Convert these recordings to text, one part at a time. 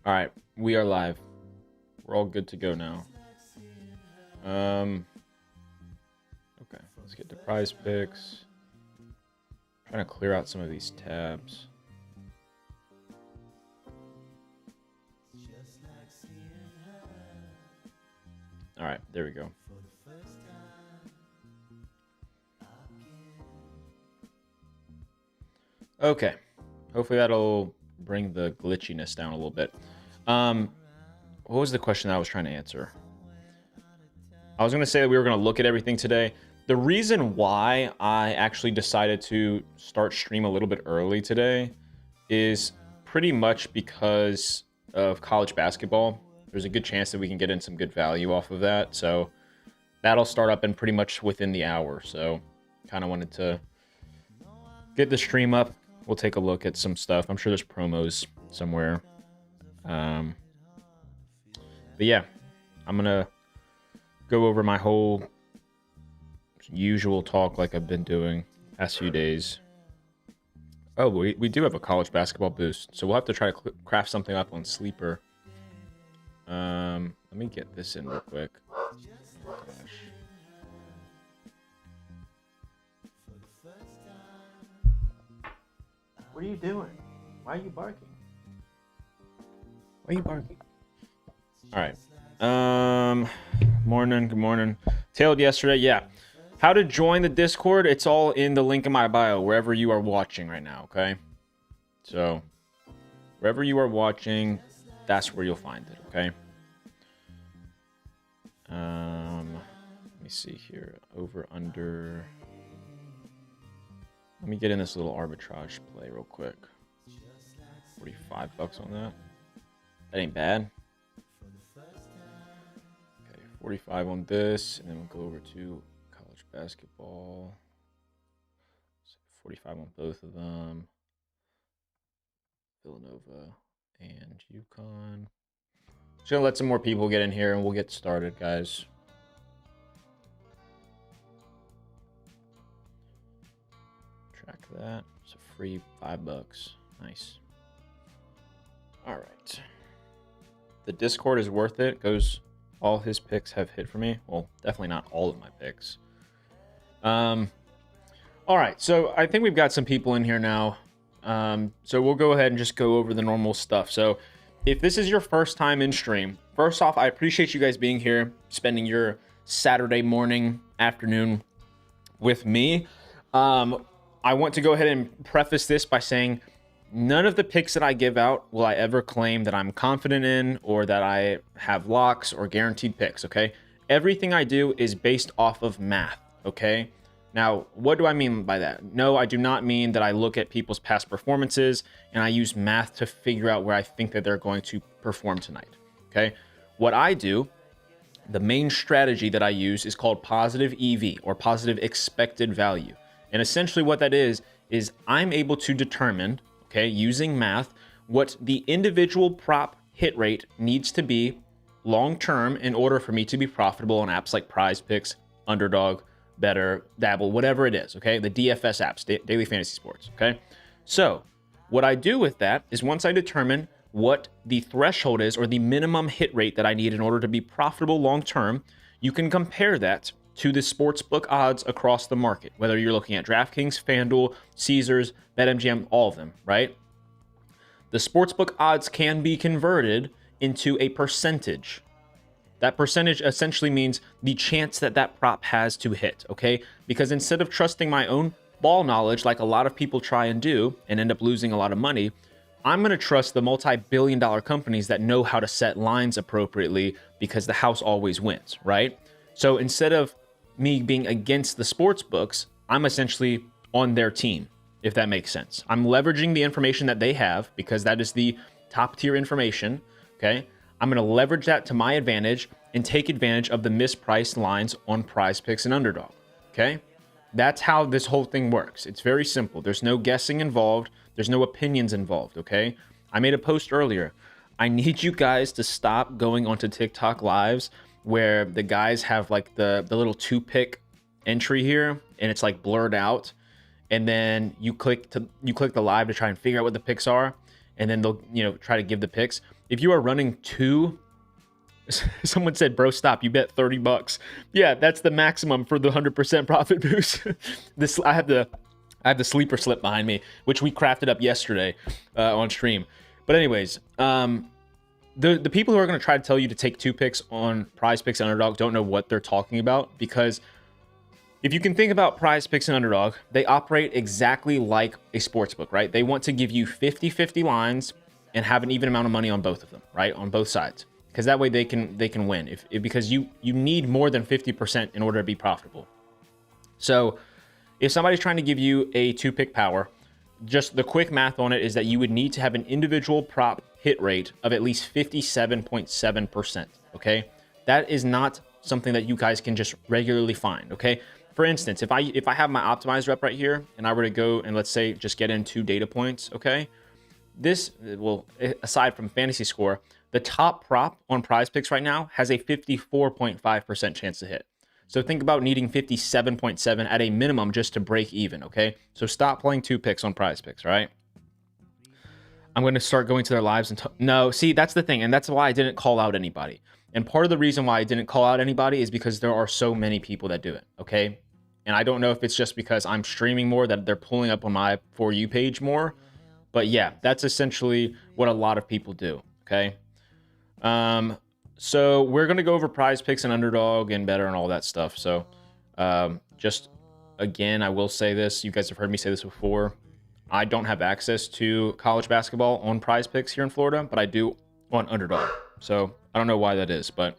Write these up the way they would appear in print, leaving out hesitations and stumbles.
All right, we are live. We're all good to go now. Okay, let's get to prize picks. Trying to clear out some of these tabs. All right, there we go. Okay, hopefully that'll bring the glitchiness down a little bit. What was the question that I was trying to answer? I was going to say that we were going to look at everything today. The reason why I actually decided to start stream a little bit early today is pretty much because of college basketball. There's a good chance that we can get in some good value off of that. So that'll start up in pretty much within the hour. So kind of wanted to get the stream up. We'll take a look at some stuff. I'm sure there's promos somewhere. But yeah, I'm going to go over my whole usual talk like I've been doing past few days. Oh, we do have a college basketball boost, so we'll have to try to craft something up on Sleeper. Let me get this in real quick. Gosh. What are you doing? Why are you barking? Why are you barking? All right. Morning. Good morning. Tailed yesterday. Yeah. How to join the Discord? It's all in the link in my bio, wherever you are watching right now. Okay. So, wherever you are watching, that's where you'll find it. Okay. Let me see here. Over under. Let me get in this little arbitrage play real quick. $45 on that. That ain't bad. Okay, 45 on this, and then we'll go over to college basketball. So 45 on both of them. Villanova and UConn. Just gonna let some more people get in here, and we'll get started, guys. Track that. It's a free $5. Nice. All right. The Discord is worth it. All his picks have hit for me. Well, definitely not all of my picks. All right. So I think we've got some people in here now. So we'll go ahead and just go over the normal stuff. So if this is your first time in stream, first off, I appreciate you guys being here, spending your Saturday morning, afternoon with me. I want to go ahead and preface this by saying none of the picks that I give out will I ever claim that I'm confident in or that I have locks or guaranteed picks, okay? Everything I do is based off of math, okay? Now, what do I mean by that? No, I do not mean that I look at people's past performances and I use math to figure out where I think that they're going to perform tonight, okay? What I do, the main strategy that I use is called positive EV or positive expected value. And essentially what that is I'm able to determine, okay, using math, what the individual prop hit rate needs to be long-term in order for me to be profitable on apps like Prize Picks, Underdog, Better, Dabble, whatever it is, okay? The DFS apps, Daily Fantasy Sports, okay? So what I do with that is once I determine what the threshold is or the minimum hit rate that I need in order to be profitable long-term, you can compare that to the sportsbook odds across the market, whether you're looking at DraftKings, FanDuel, Caesars, BetMGM, all of them, right? The sportsbook odds can be converted into a percentage. That percentage essentially means the chance that that prop has to hit, okay? Because instead of trusting my own ball knowledge like a lot of people try and do and end up losing a lot of money, I'm going to trust the multi-billion-dollar companies that know how to set lines appropriately because the house always wins, right? So instead of me being against the sports books, I'm essentially on their team, if that makes sense. I'm leveraging the information that they have because that is the top tier information, okay? I'm going to leverage that to my advantage and take advantage of the mispriced lines on Prize Picks and Underdog, okay? That's how this whole thing works. It's very simple. There's no guessing involved. There's no opinions involved, okay? I made a post earlier. I need you guys to stop going onto TikTok lives where the guys have like the little 2-pick entry here and it's like blurred out and then you click the live to try and figure out what the picks are, and then they'll try to give the picks. If you are running two, someone said, bro, stop, you bet $30. Yeah, that's the maximum for the 100% profit boost. I have the sleeper slip behind me, which we crafted up yesterday on stream. But anyways, the people who are going to try to tell you to take 2 picks on Prize Picks and Underdog don't know what they're talking about, because if you can think about Prize Picks and Underdog, they operate exactly like a sportsbook, right? They want to give you 50-50 lines and have an even amount of money on both of them, right? On both sides, because that way they can win. Because you need more than 50% in order to be profitable. So if somebody's trying to give you a 2-pick power, just the quick math on it is that you would need to have an individual prop hit rate of at least 57.7%. Okay, that is not something that you guys can just regularly find. Okay, for instance, if I have my optimized rep right here and I were to go and let's say just get in 2 data points, okay, this will, aside from fantasy score, the top prop on Prize Picks right now has a 54.5% chance to hit. So think about needing 57.7 at a minimum just to break even, okay? So stop playing 2 picks on Prize Picks, right? I'm going to start going to their lives and no, see, that's the thing, and that's why I didn't call out anybody. And part of the reason why I didn't call out anybody is because there are so many people that do it, okay? And I don't know if it's just because I'm streaming more that they're pulling up on my For You page more, but yeah, that's essentially what a lot of people do, okay? So we're going to go over Prize Picks and Underdog and Better and all that stuff. So just again, I will say this. You guys have heard me say this before. I don't have access to college basketball on Prize Picks here in Florida, but I do on Underdog. So I don't know why that is, but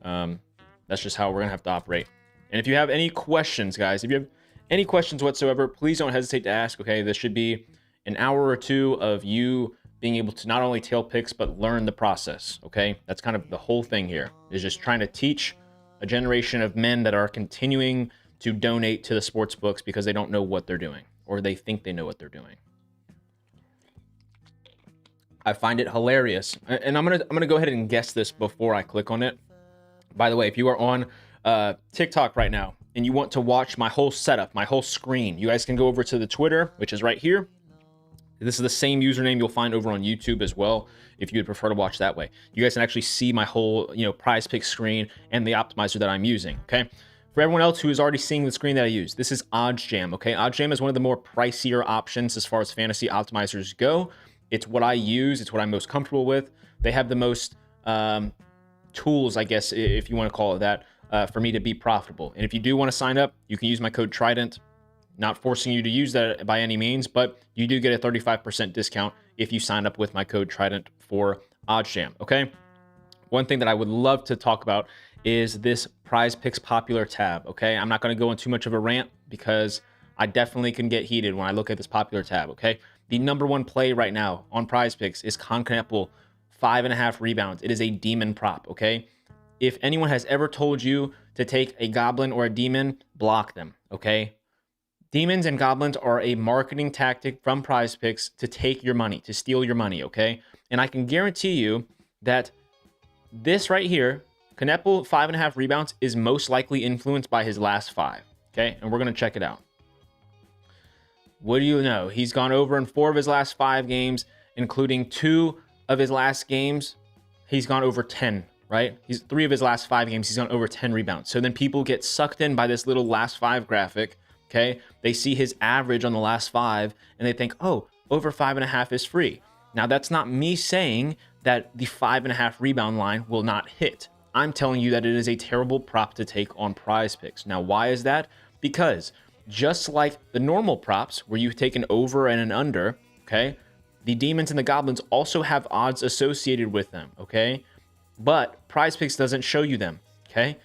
that's just how we're going to have to operate. And if you have any questions, guys, if you have any questions whatsoever, please don't hesitate to ask. Okay, this should be an hour or 2 of you being able to not only tail picks, but learn the process, okay? That's kind of the whole thing here, is just trying to teach a generation of men that are continuing to donate to the sports books because they don't know what they're doing, or they think they know what they're doing. I find it hilarious, and I'm gonna go ahead and guess this before I click on it. By the way, if you are on TikTok right now and you want to watch my whole setup, my whole screen, you guys can go over to the Twitter, which is right here. This is the same username you'll find over on YouTube as well, if you would prefer to watch that way. You guys can actually see my whole, Prize Pick screen and the optimizer that I'm using, okay? For everyone else who is already seeing the screen that I use, this is OddsJam, okay? OddsJam is one of the more pricier options as far as fantasy optimizers go. It's what I use. It's what I'm most comfortable with. They have the most tools, I guess, if you want to call it that, for me to be profitable. And if you do want to sign up, you can use my code Trident. Not forcing you to use that by any means, but you do get a 35% discount if you sign up with my code Trident for OddsJam, okay? One thing that I would love to talk about is this Prize Picks popular tab, okay? I'm not going to go in too much of a rant because I definitely can get heated when I look at this popular tab, okay? The #1 play right now on Prize Picks is Kneppel, 5.5 rebounds. It is a demon prop, okay? If anyone has ever told you to take a goblin or a demon, block them, okay? Demons and goblins are a marketing tactic from Prize Picks to take your money, to steal your money, okay? And I can guarantee you that this right here, Kneppel, 5.5 rebounds, is most likely influenced by his last 5, okay? And we're going to check it out. What do you know? He's gone over in 4 of his last 5 games, including 2 of his last games. He's gone over 10, right? 3 of his last 5 games, he's gone over 10 rebounds. So then people get sucked in by this little last 5 graphic. Okay, they see his average on the last 5 and they think, oh, over 5.5 is free. Now, that's not me saying that the 5.5 rebound line will not hit. I'm telling you that it is a terrible prop to take on Prize Picks. Now, why is that? Because just like the normal props where you take an over and an under, okay, the demons and the goblins also have odds associated with them, okay? But Prize Picks doesn't show you them, okay?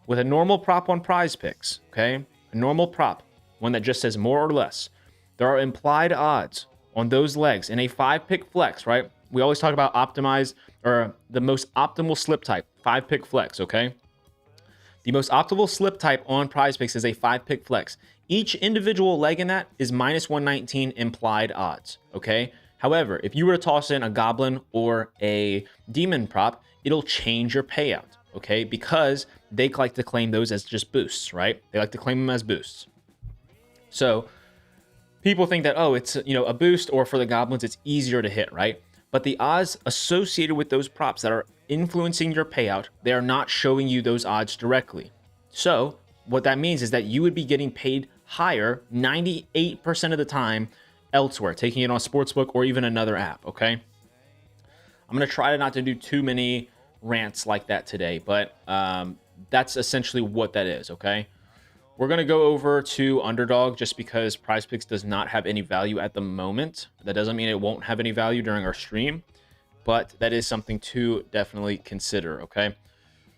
With a normal prop on Prize Picks, okay, a normal prop, one that just says more or less, there are implied odds on those legs in a 5-pick flex, right? We always talk about optimize or the most optimal slip type, 5-pick flex, okay? The most optimal slip type on Prize Picks is a 5-pick flex. Each individual leg in that is -119 implied odds, okay? However, if you were to toss in a goblin or a demon prop, it'll change your payout, okay? Because they like to claim those as just boosts, right? They like to claim them as boosts. So people think that, oh, it's, you know, a boost, or for the goblins, it's easier to hit, right? But the odds associated with those props that are influencing your payout, they are not showing you those odds directly. So what that means is that you would be getting paid higher 98% of the time elsewhere, taking it on Sportsbook or even another app, okay? I'm going to try not to do too many rants like that today, but that's essentially what that is, okay? We're going to go over to Underdog just because PrizePicks does not have any value at the moment. That doesn't mean it won't have any value during our stream, but that is something to definitely consider, okay?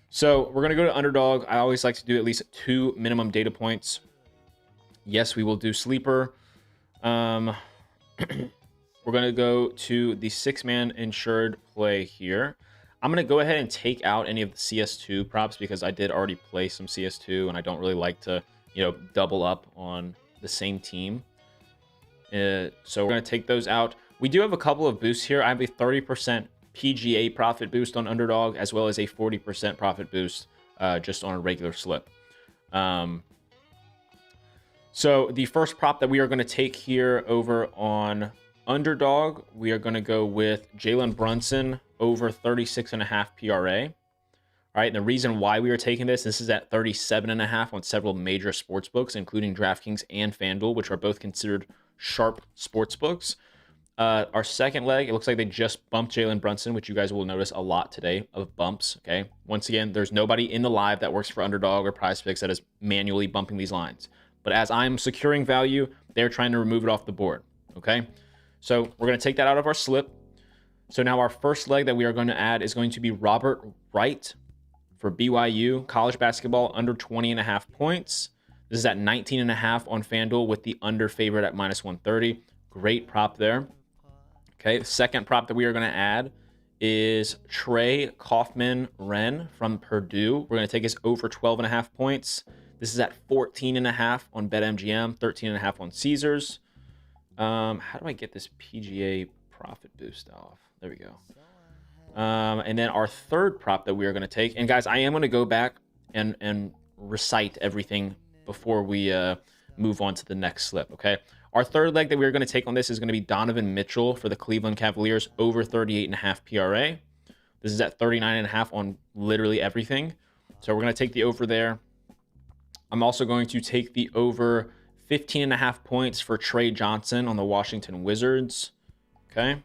So we're going to go to Underdog. I always like to do at least 2 minimum data points. Yes, we will do Sleeper. We're going to go to the 6-man insured play here. I'm going to go ahead and take out any of the CS2 props because I did already play some CS2 and I don't really like to, you know, double up on the same team. So we're going to take those out. We do have a couple of boosts here. I have a 30% PGA profit boost on Underdog, as well as a 40% profit boost just on a regular slip. So the first prop that we are going to take here over on Underdog, we are going to go with Jalen Brunson over 36.5 PRA. All right, and the reason why we are taking this is at 37.5 on several major sports books, including DraftKings and FanDuel, which are both considered sharp sports books. Our second leg, it looks like they just bumped Jalen Brunson, which you guys will notice a lot today of bumps, okay? Once again, there's nobody in the live that works for Underdog or PrizePicks that is manually bumping these lines. But as I'm securing value, they're trying to remove it off the board, okay? So we're going to take that out of our slip. So now our first leg that we are going to add is going to be Robert Wright for BYU college basketball under 20.5 points. This is at 19.5 on FanDuel with the under favorite at -130. Great prop there. Okay, the second prop that we are going to add is Trey Kaufman-Renn from Purdue. We're going to take his over 12.5 points. This is at 14.5 on BetMGM, 13.5 on Caesars. How do I get this PGA profit boost off? There we go. And then our third prop that we are going to take, and guys, I am going to go back and recite everything before we move on to the next slip, okay? Our third leg that we're going to take on this is going to be Donovan Mitchell for the Cleveland Cavaliers over 38.5 PRA. This is at 39.5 on literally everything. So we're going to take the over there. I'm also going to take the over 15.5 points for Trey Johnson on the Washington Wizards. Okay.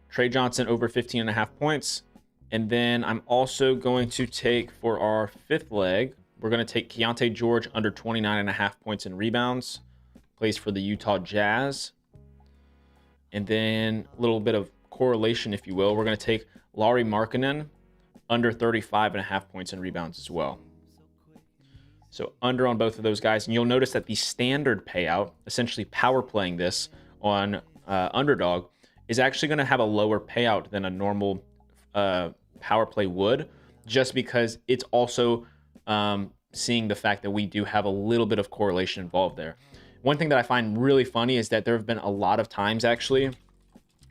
Trey Johnson over 15.5 points. And then I'm also going to take for our fifth leg, we're going to take Keontae George under 29.5 points and rebounds. Plays for the Utah Jazz. And then a little bit of correlation, if you will. We're going to take Lauri Markkanen under 35.5 points and rebounds as well. So under on both of those guys. And you'll notice that the standard payout, essentially power playing this on Underdog, is actually going to have a lower payout than a normal power play would, just because it's also seeing the fact that we do have a little bit of correlation involved there. One thing that I find really funny is that there have been a lot of times actually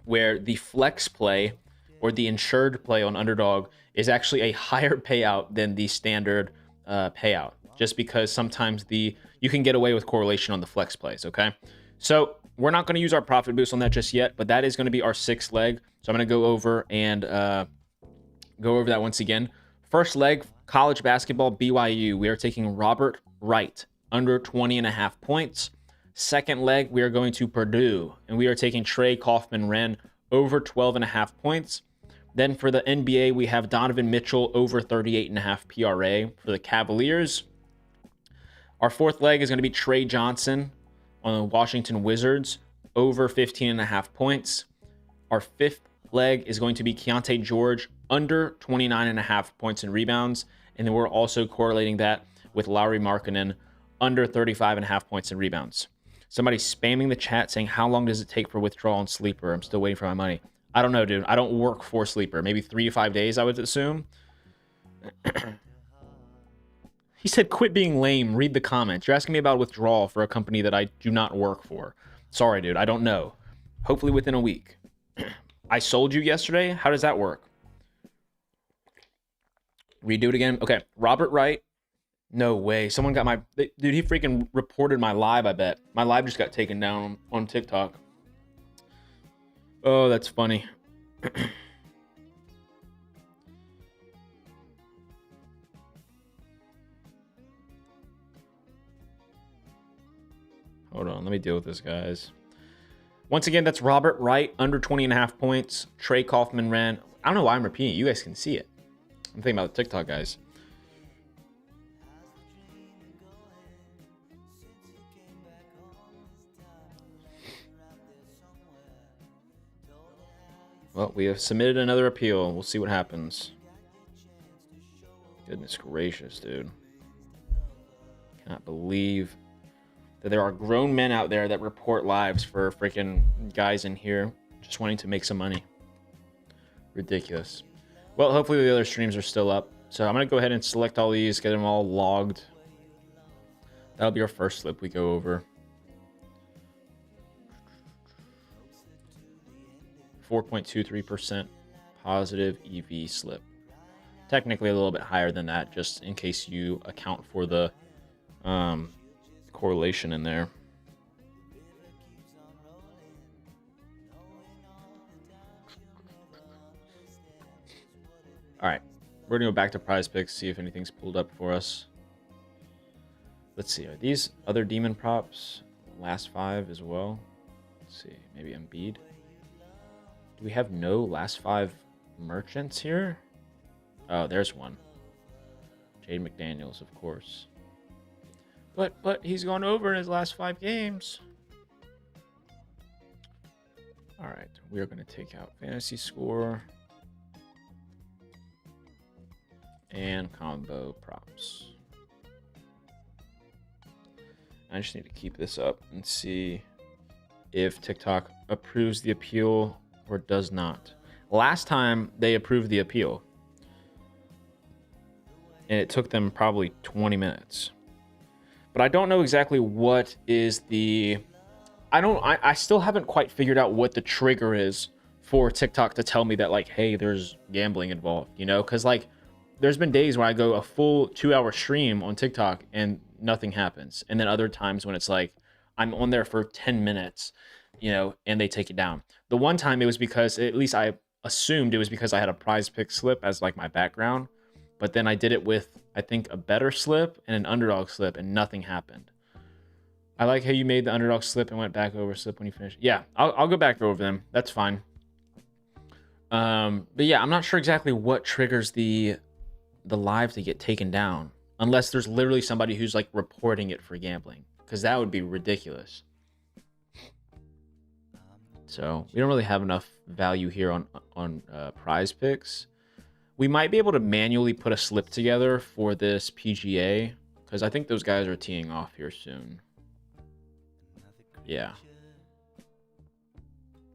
where the flex play or the insured play on Underdog is actually a higher payout than the standard payout, just because sometimes you can get away with correlation on the flex plays, okay? So we're not going to use our profit boost on that just yet, but that is going to be our sixth leg. So I'm going to go over and go over that once again. First leg, college basketball, BYU. We are taking Robert Wright under 20.5 points. Second leg, we are going to Purdue, and we are taking Trey Kaufman-Renn over 12.5 points. Then for the NBA, we have Donovan Mitchell over 38.5 PRA for the Cavaliers. Our fourth leg is going to be Trey Johnson on the Washington Wizards over 15.5 points. Our fifth leg is going to be Keontae George under 29.5 points and rebounds. And then we're also correlating that with Lauri Markkanen under 35.5 points and rebounds. Somebody spamming the chat saying, how long does it take for withdrawal on Sleeper? I'm still waiting for my money. I don't know, dude. I don't work for Sleeper. Maybe 3 to 5 days, I would assume. He said, quit being lame. Read the comments. You're asking me about withdrawal for a company that I do not work for. Sorry, dude. I don't know. Hopefully within a week. I sold you yesterday. How does that work? Redo it again. Okay. Robert Wright, No way. Someone got my... Dude, he freaking reported my live, I bet. My live just got taken down on TikTok. Oh, that's funny. Hold on. Let me deal with this, guys. Once again, that's Robert Wright, under 20.5 points. Trey Kaufman ran... I don't know why I'm repeating it. You guys can see it. I'm thinking about the TikTok guys. Well, we have submitted another appeal. We'll see what happens. Goodness gracious, dude. Cannot believe that there are grown men out there that report lives for freaking guys in here just wanting to make some money. Ridiculous. Well, hopefully the other streams are still up. So I'm going to go ahead and select all these, get them all logged. That'll be our first slip we go over. 4.23% positive EV slip. Technically a little bit higher than that, just in case you account for the correlation in there. All right, we're gonna go back to Prize Picks, see if anything's pulled up for us. Let's see, are these other demon props last 5 as well? Let's see, maybe Embiid. Do we have no last 5 merchants here? Oh, there's one. Jade McDaniels, of course. But he's gone over in his last 5 games. All right, we are going to take out fantasy score and combo props. I just need to keep this up and see if TikTok approves the appeal or does not. Last time they approved the appeal, and it took them probably 20 minutes. But I don't know exactly what is the... I still haven't quite figured out what the trigger is for TikTok to tell me that, like, hey, there's gambling involved, you know? Because, like, there's been days where I go a full 2-hour stream on TikTok and nothing happens. And then other times when it's like, I'm on there for 10 minutes, you know, and they take it down. The one time it was because, at least I assumed it was because I had a Prize Pick slip as like my background. But then I did it with, I think, a better slip and an underdog slip, and nothing happened. I like how you made the underdog slip and went back over slip when you finished. Yeah, I'll go back over them. That's fine. But yeah, I'm not sure exactly what triggers the live to get taken down, unless there's literally somebody who's like reporting it for gambling, because that would be ridiculous. So we don't really have enough value here on Prize Picks. We might be able to manually put a slip together for this PGA, because I think those guys are teeing off here soon. Yeah.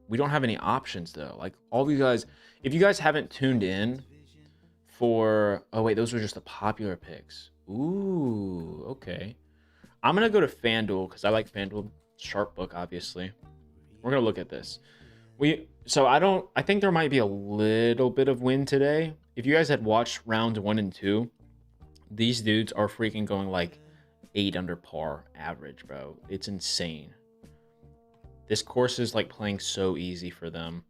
We don't have any options, though. Like, all these guys... If you guys haven't tuned in for... Oh, wait, those are just the popular picks. Ooh, okay. I'm going to go to FanDuel, because I like FanDuel. Sharp book, obviously. We're going to look at this. I think there might be a little bit of win today. If you guys had watched rounds 1 and 2, these dudes are freaking going like 8 under par average, bro. It's insane. This course is like playing so easy for them.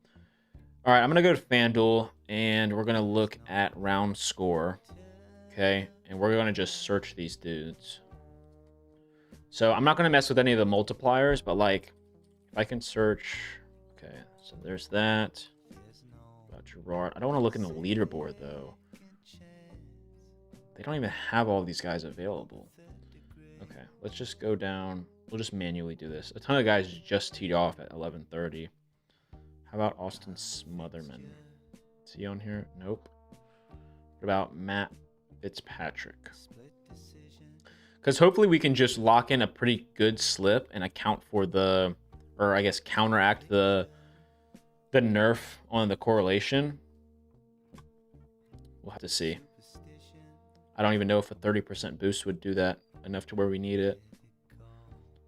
All right, I'm going to go to FanDuel, and we're going to look at round score. Okay, and we're going to just search these dudes. So I'm not going to mess with any of the multipliers, but like if I can search... Okay, so there's that. About Gerard. I don't want to look in the leaderboard, though. They don't even have all these guys available. Okay, let's just go down. We'll just manually do this. A ton of guys just teed off at 11:30. How about Austin Smotherman? Is he on here? Nope. What about Matt Fitzpatrick? Because hopefully we can just lock in a pretty good slip and account for the... Or I guess counteract the nerf on the correlation. We'll have to see. I don't even know if a 30% boost would do that enough to where we need it.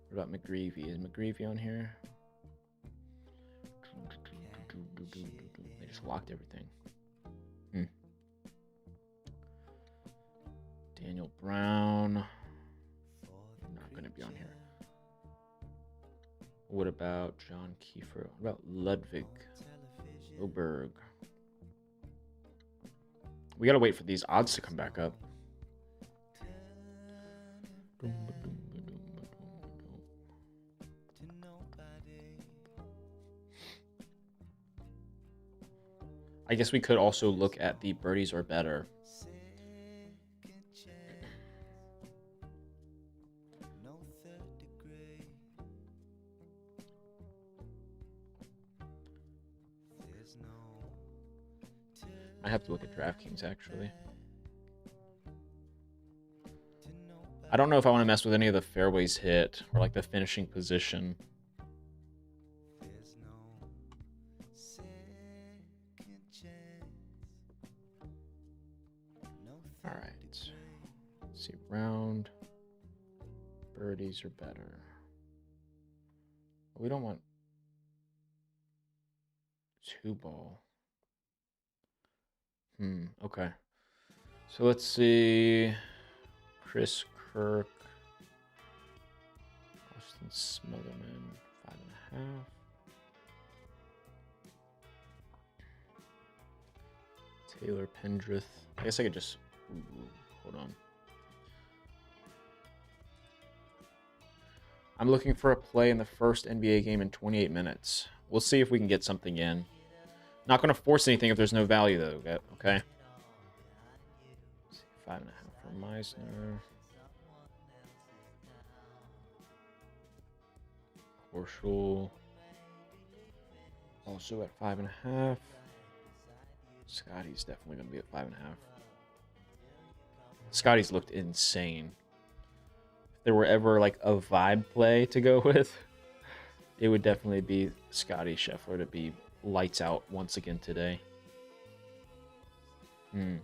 What about McGreevy? Is McGreevy on here? They just locked everything. Daniel Brown. Not going to be on here. What about John Kiefer? What about Ludwig Oberg? We got to wait for these odds to come back up. I guess we could also look at the birdies or better. I have to look at DraftKings, actually. I don't know if I want to mess with any of the fairways hit or like the finishing position. All right. Let's see, round. Birdies are better. We don't want 2-ball. Okay. So let's see. Chris Kirk. Austin Smotherman, 5.5. Taylor Pendrith. I guess I could just... hold on. I'm looking for a play in the first NBA game in 28 minutes. We'll see if we can get something in. Not going to force anything if there's no value, though. Okay. 5.5 for Meisner. Horschel. Also at 5.5. Scotty's definitely going to be at 5.5. Scotty's looked insane. If there were ever like a vibe play to go with, it would definitely be Scotty Scheffler to be lights out once again today. I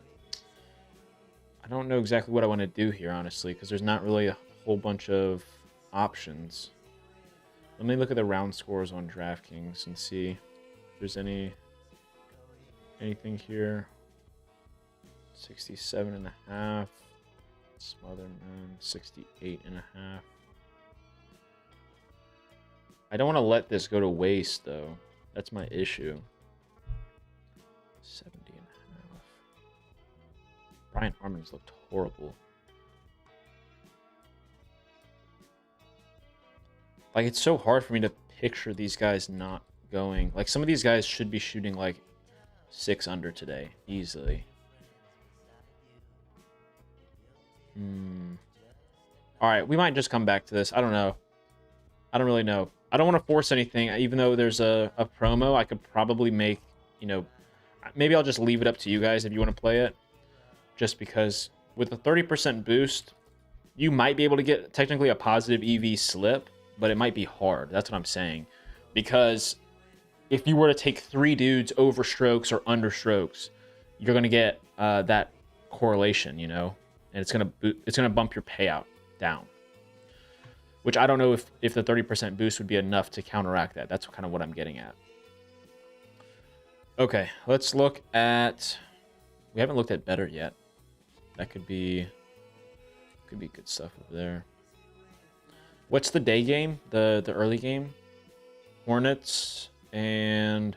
don't know exactly what I want to do here, honestly, because there's not really a whole bunch of options. Let me look at the round scores on DraftKings and see if there's anything here. 67.5. Smotherman, 68.5. I don't want to let this go to waste, though. That's my issue. 70.5. Brian Harmon's looked horrible. Like, it's so hard for me to picture these guys not going. Like, some of these guys should be shooting, like, 6 under today, easily. All right, we might just come back to this. I don't know. I don't really know. I don't want to force anything. Even though there's a promo, I could probably make, you know, maybe I'll just leave it up to you guys if you want to play it. Just because with a 30% boost, you might be able to get technically a positive EV slip, but it might be hard. That's what I'm saying. Because if you were to take 3 dudes over strokes or under strokes, you're going to get that correlation, you know, and it's going to bump your payout down. Which I don't know if the 30% boost would be enough to counteract that. That's kind of what I'm getting at. Okay, let's look at... We haven't looked at better yet. That could be good stuff over there. What's the day game? The early game? Hornets and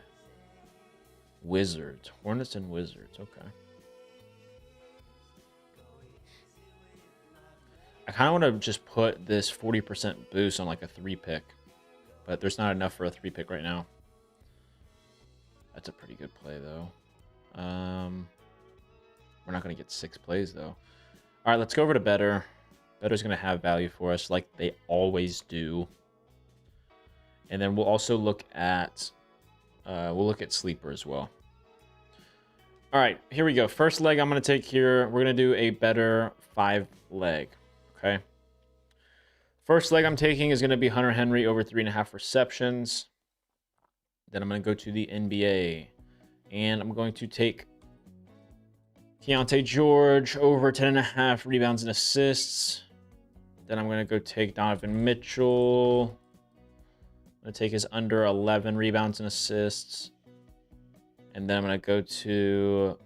Wizards. Hornets and Wizards. Okay. I kind of want to just put this 40% boost on like a 3-pick, but there's not enough for a 3-pick right now. That's a pretty good play, though. We're not going to get 6 plays, though. All right, let's go over to Better. Better's going to have value for us like they always do. And then we'll also look at Sleeper as well. All right, here we go. First leg I'm going to take here. We're going to do a Better 5-leg. Okay. First leg I'm taking is going to be Hunter Henry over 3.5 receptions. Then I'm going to go to the NBA. And I'm going to take Keontae George over 10.5 rebounds and assists. Then I'm going to go take Donovan Mitchell. I'm going to take his under 11 rebounds and assists. And then I'm going to go to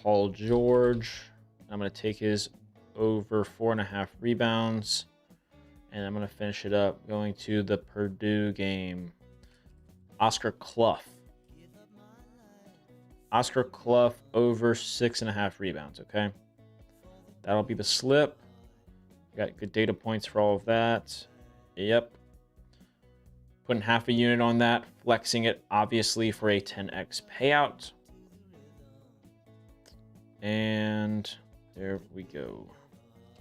Paul George. I'm going to take his over 4.5 rebounds. And I'm going to finish it up going to the Purdue game. Oscar Clough. Oscar Clough over 6.5 rebounds, okay? That'll be the slip. Got good data points for all of that. Yep. Putting half a unit on that, flexing it obviously for a 10x payout. And there we go.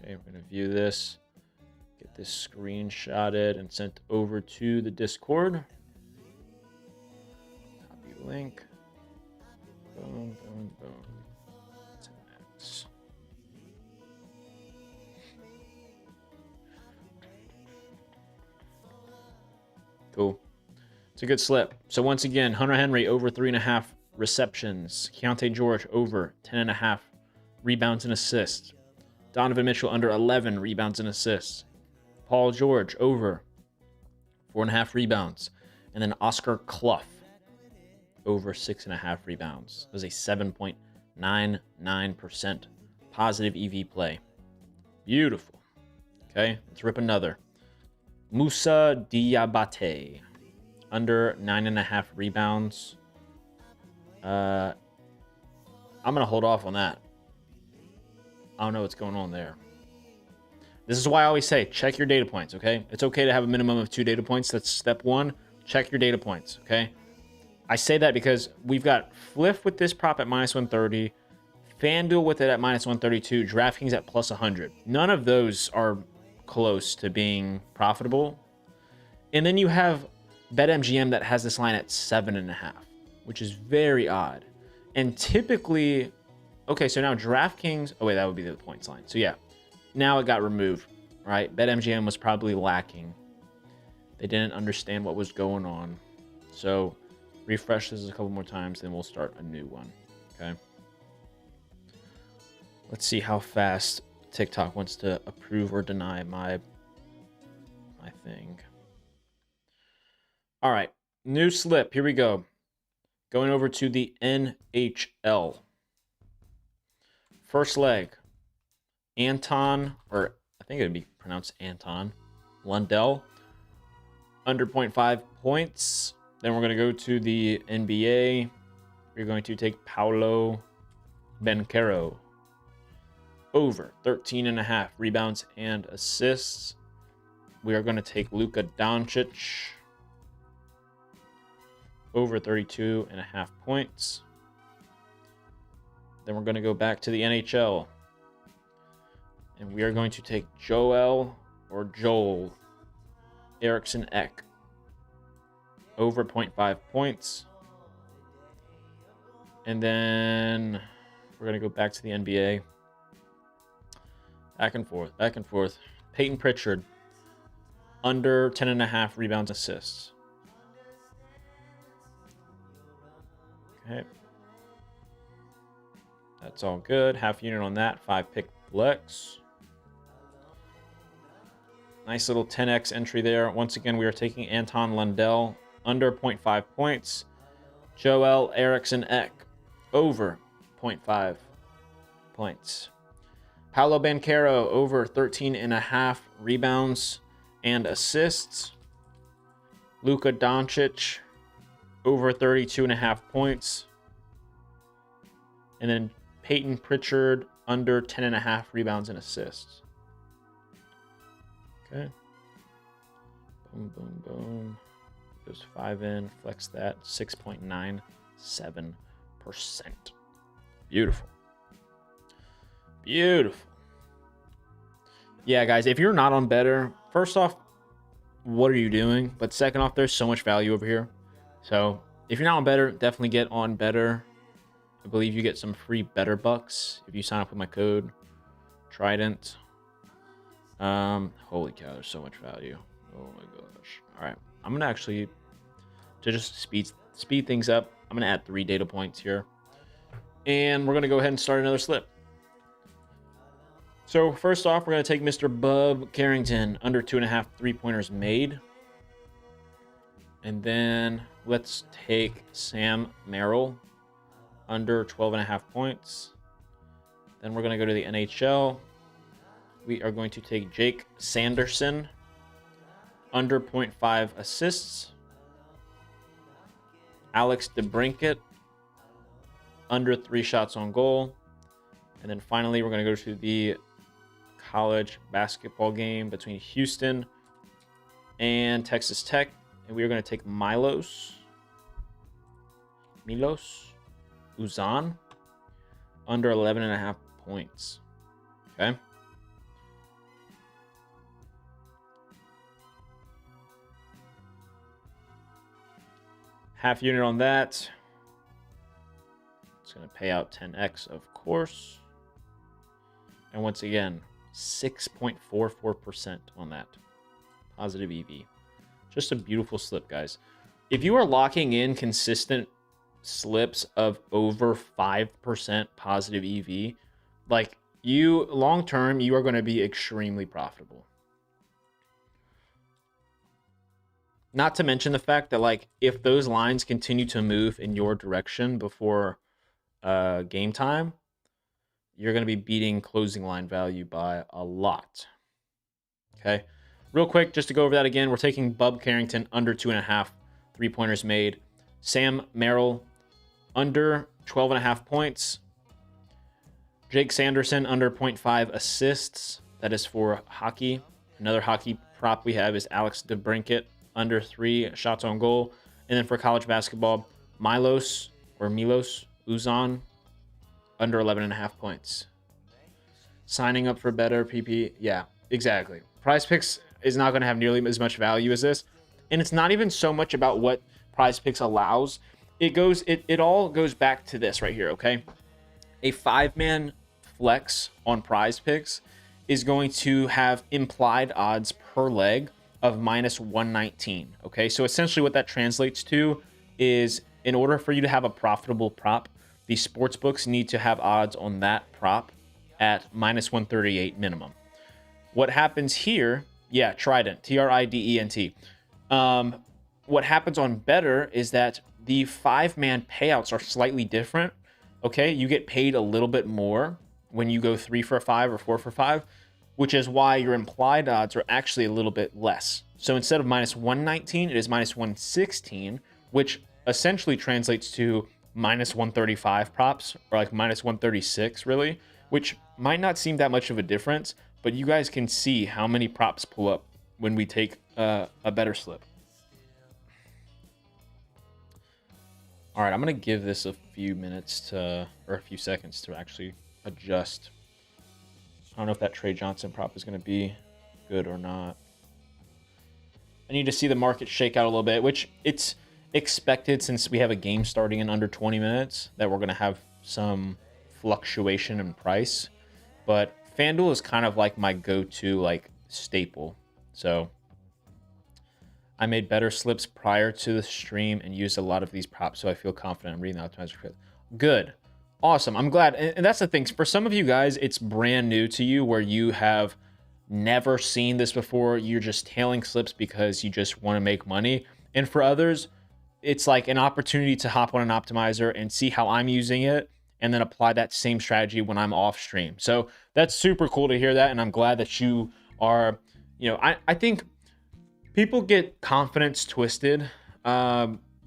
Okay, we're going to view this. Get this screenshotted and sent over to the Discord. Copy link. Boom, boom, boom. 10x. Cool. It's a good slip. So once again, Hunter Henry over 3.5 receptions. Keontae George over 10.5 rebounds and assists. Donovan Mitchell under 11 rebounds and assists. Paul George over 4.5 rebounds. And then Oscar Clough over 6.5 rebounds. It was a 7.99% positive EV play. Beautiful. Okay, let's rip another. Moussa Diabate under 9.5 rebounds. I'm going to hold off on that. I don't know what's going on there. This is why I always say, check your data points, okay? It's okay to have a minimum of 2 data points. That's step 1. Check your data points, okay? I say that because we've got Fliff with this prop at minus 130, FanDuel with it at minus 132, DraftKings at plus 100. None of those are close to being profitable. And then you have BetMGM that has this line at 7.5, which is very odd. And typically, okay, so now DraftKings, oh wait, that would be the points line. So yeah, now it got removed, right? BetMGM was probably lacking. They didn't understand what was going on. So refresh this a couple more times, then we'll start a new one, okay? Let's see how fast TikTok wants to approve or deny my thing. All right, new slip. Here we go. Going over to the NHL. First leg. Anton, or I think it would be pronounced Anton Lundell, under 0.5 points. Then we're going to go to the NBA. We're going to take Paolo Banchero over 13.5 rebounds and assists. We are going to take Luka Doncic over 32.5 points. Then we're going to go back to the NHL. And we are going to take Joel Eriksson Ek over 0.5 points. And then we're going to go back to the NBA. Back and forth. Peyton Pritchard under 10.5 rebounds assists. Okay. That's all good. Half unit on that. 5 pick flex. Nice little 10x entry there. Once again, we are taking Anton Lundell under 0.5 points. Joel Eriksson Ek over 0.5 points. Paolo Banchero over 13.5 rebounds and assists. Luka Doncic over 32.5 points. And then Peyton Pritchard under 10.5 rebounds and assists. Okay. Boom, boom, boom. Goes 5 in. Flex that. 6.97%. Beautiful. Beautiful. Yeah, guys, if you're not on Better, first off, what are you doing? But second off, there's so much value over here. So if you're not on Better, definitely get on Better. I believe you get some free Better bucks if you sign up with my code Trident. Holy cow, there's so much value. Oh my gosh. All right, I'm gonna actually, to just speed things up, I'm gonna add 3 data points here, and we're gonna go ahead and start another slip. So first off, we're gonna take Mr. Bub Carrington under 2.5 3-pointers made, and then let's take Sam Merrill under 12.5 points. Then we're gonna go to the NHL. we are going to take Jake Sanderson, under 0.5 assists. Alex DeBrincat, under 3 shots on goal. And then finally, we're going to go to the college basketball game between Houston and Texas Tech. And we are going to take Milos Uzan, under 11.5 points. Okay. Half unit on that. It's going to pay out 10x, of course. And once again, 6.44% on that. Positive EV. Just a beautiful slip, guys. If you are locking in consistent slips of over 5% positive EV, like you, long term, you are going to be extremely profitable. Not to mention the fact that, like, if those lines continue to move in your direction before game time, you're going to be beating closing line value by a lot. Okay. Real quick, just to go over that again, we're taking Bub Carrington, under 2.5 3-pointers made. Sam Merrill, under 12.5 points. Jake Sanderson, under 0.5 assists. That is for hockey. Another hockey prop we have is Alex DeBrincat, under 3 shots on goal. And then for college basketball, Milos Uzan, under 11.5 points. Signing up for better PP. Yeah, exactly. Prize Picks is not going to have nearly as much value as this. And it's not even so much about what Prize Picks allows. It all goes back to this right here, okay? A 5-man flex on Prize Picks is going to have implied odds per leg of minus 119, okay? So essentially what that translates to is, in order for you to have a profitable prop, the sports books need to have odds on that prop at minus 138 minimum. What happens here, yeah, Trident, Trident. What happens on Better is that the 5-man payouts are slightly different, okay? You get paid a little bit more when you go 3 for 5 or 4 for 5, which is why your implied odds are actually a little bit less. So instead of minus 119, it is minus 116, which essentially translates to minus 135 props, or like minus 136 really, which might not seem that much of a difference, but you guys can see how many props pull up when we take a better slip. All right, I'm going to give this a few minutes or a few seconds to actually adjust. I don't know if that Trey Johnson prop is going to be good or not. I need to see the market shake out a little bit, which it's expected since we have a game starting in under 20 minutes that we're going to have some fluctuation in price. But FanDuel is kind of like my go-to like staple. So I made better slips prior to the stream and used a lot of these props, so I feel confident I'm reading the optimizer. Good. Awesome. I'm glad. And that's the thing. For some of you guys, it's brand new to you where you have never seen this before. You're just tailing slips because you just want to make money. And for others, it's like an opportunity to hop on an optimizer and see how I'm using it and then apply that same strategy when I'm off stream. So that's super cool to hear that. And I'm glad that you are, you know, I think people get confidence twisted.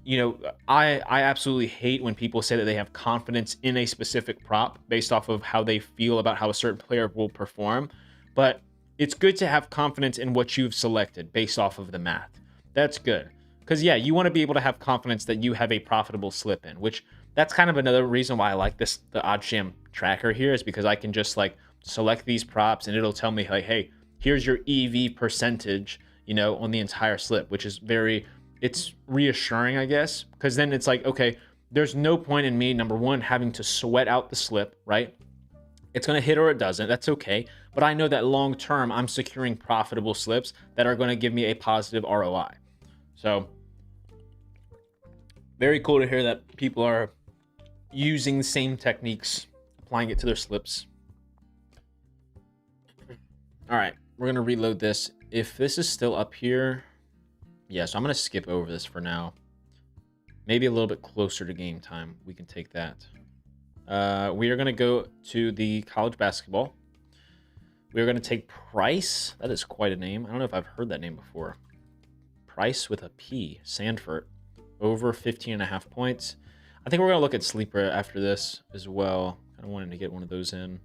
You know, I absolutely hate when people say that they have confidence in a specific prop based off of how they feel about how a certain player will perform. But it's good to have confidence in what you've selected based off of the math. That's good. Because, yeah, you want to be able to have confidence that you have a profitable slip in, which that's kind of another reason why I like the OddsJam tracker here, is because I can just like select these props and it'll tell me like, hey, here's your EV percentage, you know, on the entire slip, which is it's reassuring, I guess, because then it's like, okay, there's no point in me, number one, having to sweat out the slip, right? It's going to hit or it doesn't. That's okay. But I know that long term, I'm securing profitable slips that are going to give me a positive ROI. So very cool to hear that people are using the same techniques, applying it to their slips. All right, we're going to reload this. If this is still up here, yeah, so I'm going to skip over this for now. Maybe a little bit closer to game time, we can take that. We are going to go to the college basketball. We're going to take Price. That is quite a name. I don't know if I've heard that name before. Price with a P. Sandfort. Over 15.5 points. I think we're going to look at Sleeper after this as well. I wanted to get one of those in.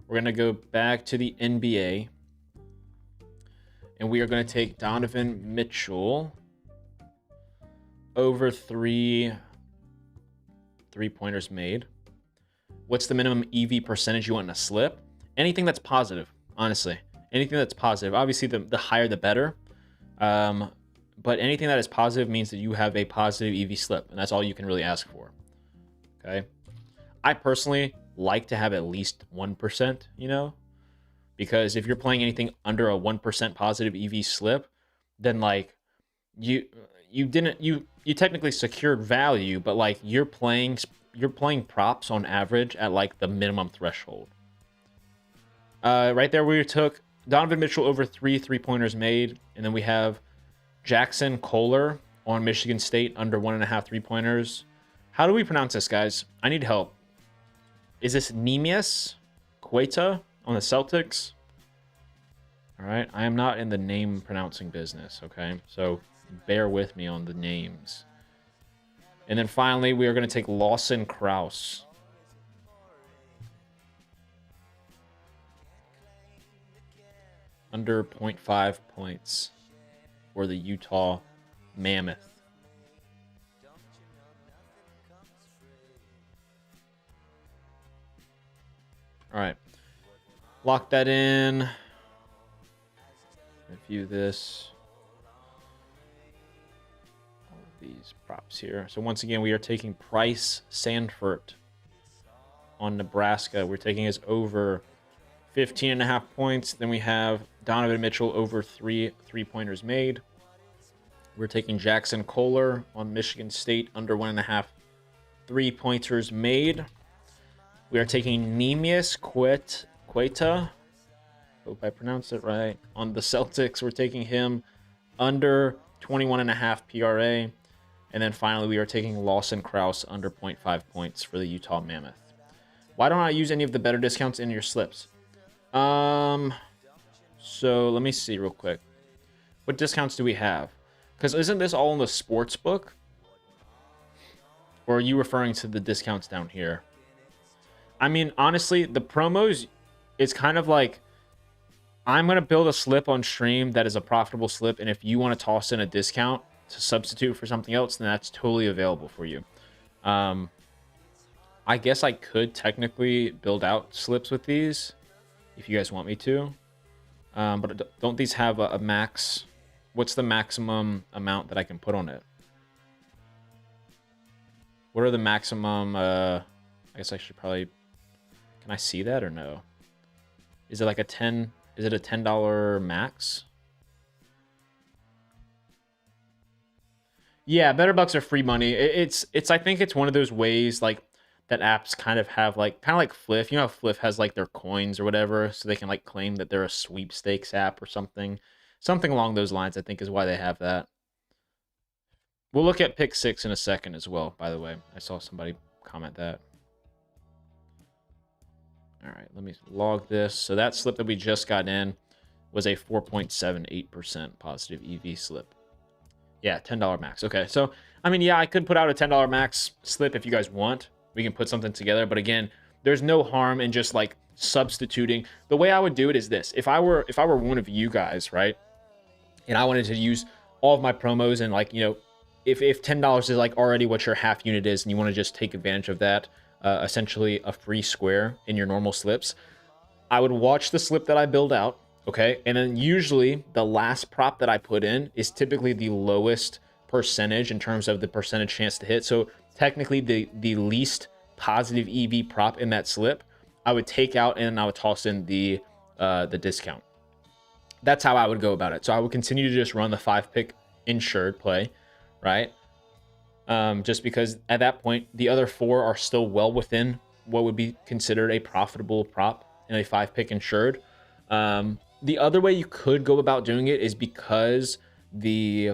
We're going to go back to the NBA. And we are going to take Donovan Mitchell. Over 3 3-pointers made. What's the minimum EV percentage you want in a slip? Anything that's positive, honestly. Anything that's positive. Obviously, the higher the better. But anything that is positive means that you have a positive EV slip, and that's all you can really ask for. Okay? I personally like to have at least 1%, you know? Because if you're playing anything under a 1% positive EV slip, then like you technically secured value, but like you're playing props on average at like the minimum threshold. Right there, we took Donovan Mitchell over 3 3-pointers made, and then we have Jackson Kohler on Michigan State under 1.5 3-pointers. How do we pronounce this, guys? I need help. Is this Neemias Queta on the Celtics? All right, I am not in the name pronouncing business, okay? So bear with me on the names. And then finally, we are going to take Lawson Krause. Under 0.5 points for the Utah Mammoth. All right. Lock that in. Review this. All of these props here. So once again, we are taking Price Sandfort on Nebraska. We're taking his over 15.5 points. Then we have Donovan Mitchell over 3 3-pointers made. We're taking Jackson Kohler on Michigan State under 1.5 3-pointers made. We are taking Neemias Queta. Hope I pronounced it right. On the Celtics, we're taking him under 21.5 PRA. And then finally, we are taking Lawson Krause under 0.5 points for the Utah Mammoth. Why don't I use any of the better discounts in your slips? So let me see real quick. What discounts do we have? Because isn't this all in the sports book? Or are you referring to the discounts down here? I mean, honestly, the promos, it's kind of like, I'm going to build a slip on stream that is a profitable slip, and if you want to toss in a discount to substitute for something else, then that's totally available for you. I guess I could technically build out slips with these if you guys want me to. But don't these have a max? What's the maximum amount that I can put on it? What are the maximum? I guess I should probably. Can I see that or no? Is it like a 10? Is it a $10 max? Yeah, Better Bucks are free money. It's I think it's one of those ways like that apps kind of have like Fliff. You know how Fliff has like their coins or whatever, so they can like claim that they're a sweepstakes app or something. Something along those lines, I think, is why they have that. We'll look at Pick 6 in a second as well, by the way. I saw somebody comment that. All right, let me log this. So that slip that we just got in was a 4.78% positive EV slip. Yeah, $10 max. Okay, so, I mean, yeah, I could put out a $10 max slip if you guys want. We can put something together. But again, there's no harm in just, like, substituting. The way I would do it is this. If I were one of you guys, right, and I wanted to use all of my promos and, like, you know, if $10 is, like, already what your half unit is and you want to just take advantage of that, essentially a free square in your normal slips, I would watch the slip that I build out, okay? And then usually the last prop that I put in is typically the lowest percentage in terms of the percentage chance to hit. So technically the least positive EV prop in that slip, I would take out and I would toss in the discount. That's how I would go about it. So I would continue to just run the 5-pick insured play, right? Just because at that point, the other 4 are still well within what would be considered a profitable prop in a 5-pick insured. The other way you could go about doing it is because the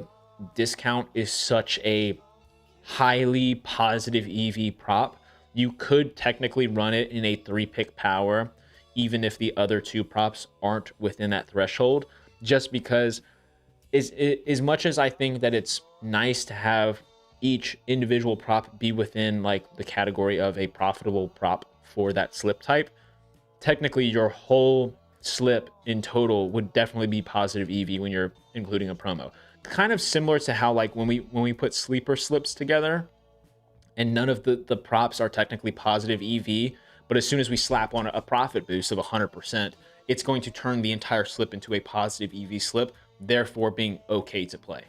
discount is such a highly positive EV prop, you could technically run it in a 3-pick power. even if the other two props aren't within that threshold, just because as much as I think that it's nice to have each individual prop be within like the category of a profitable prop for that slip type, technically your whole slip in total would definitely be positive EV when you're including a promo. Kind of similar to how like when we put sleeper slips together and none of the props are technically positive EV, but as soon as we slap on a profit boost of 100%, it's going to turn the entire slip into a positive EV slip, therefore being okay to play.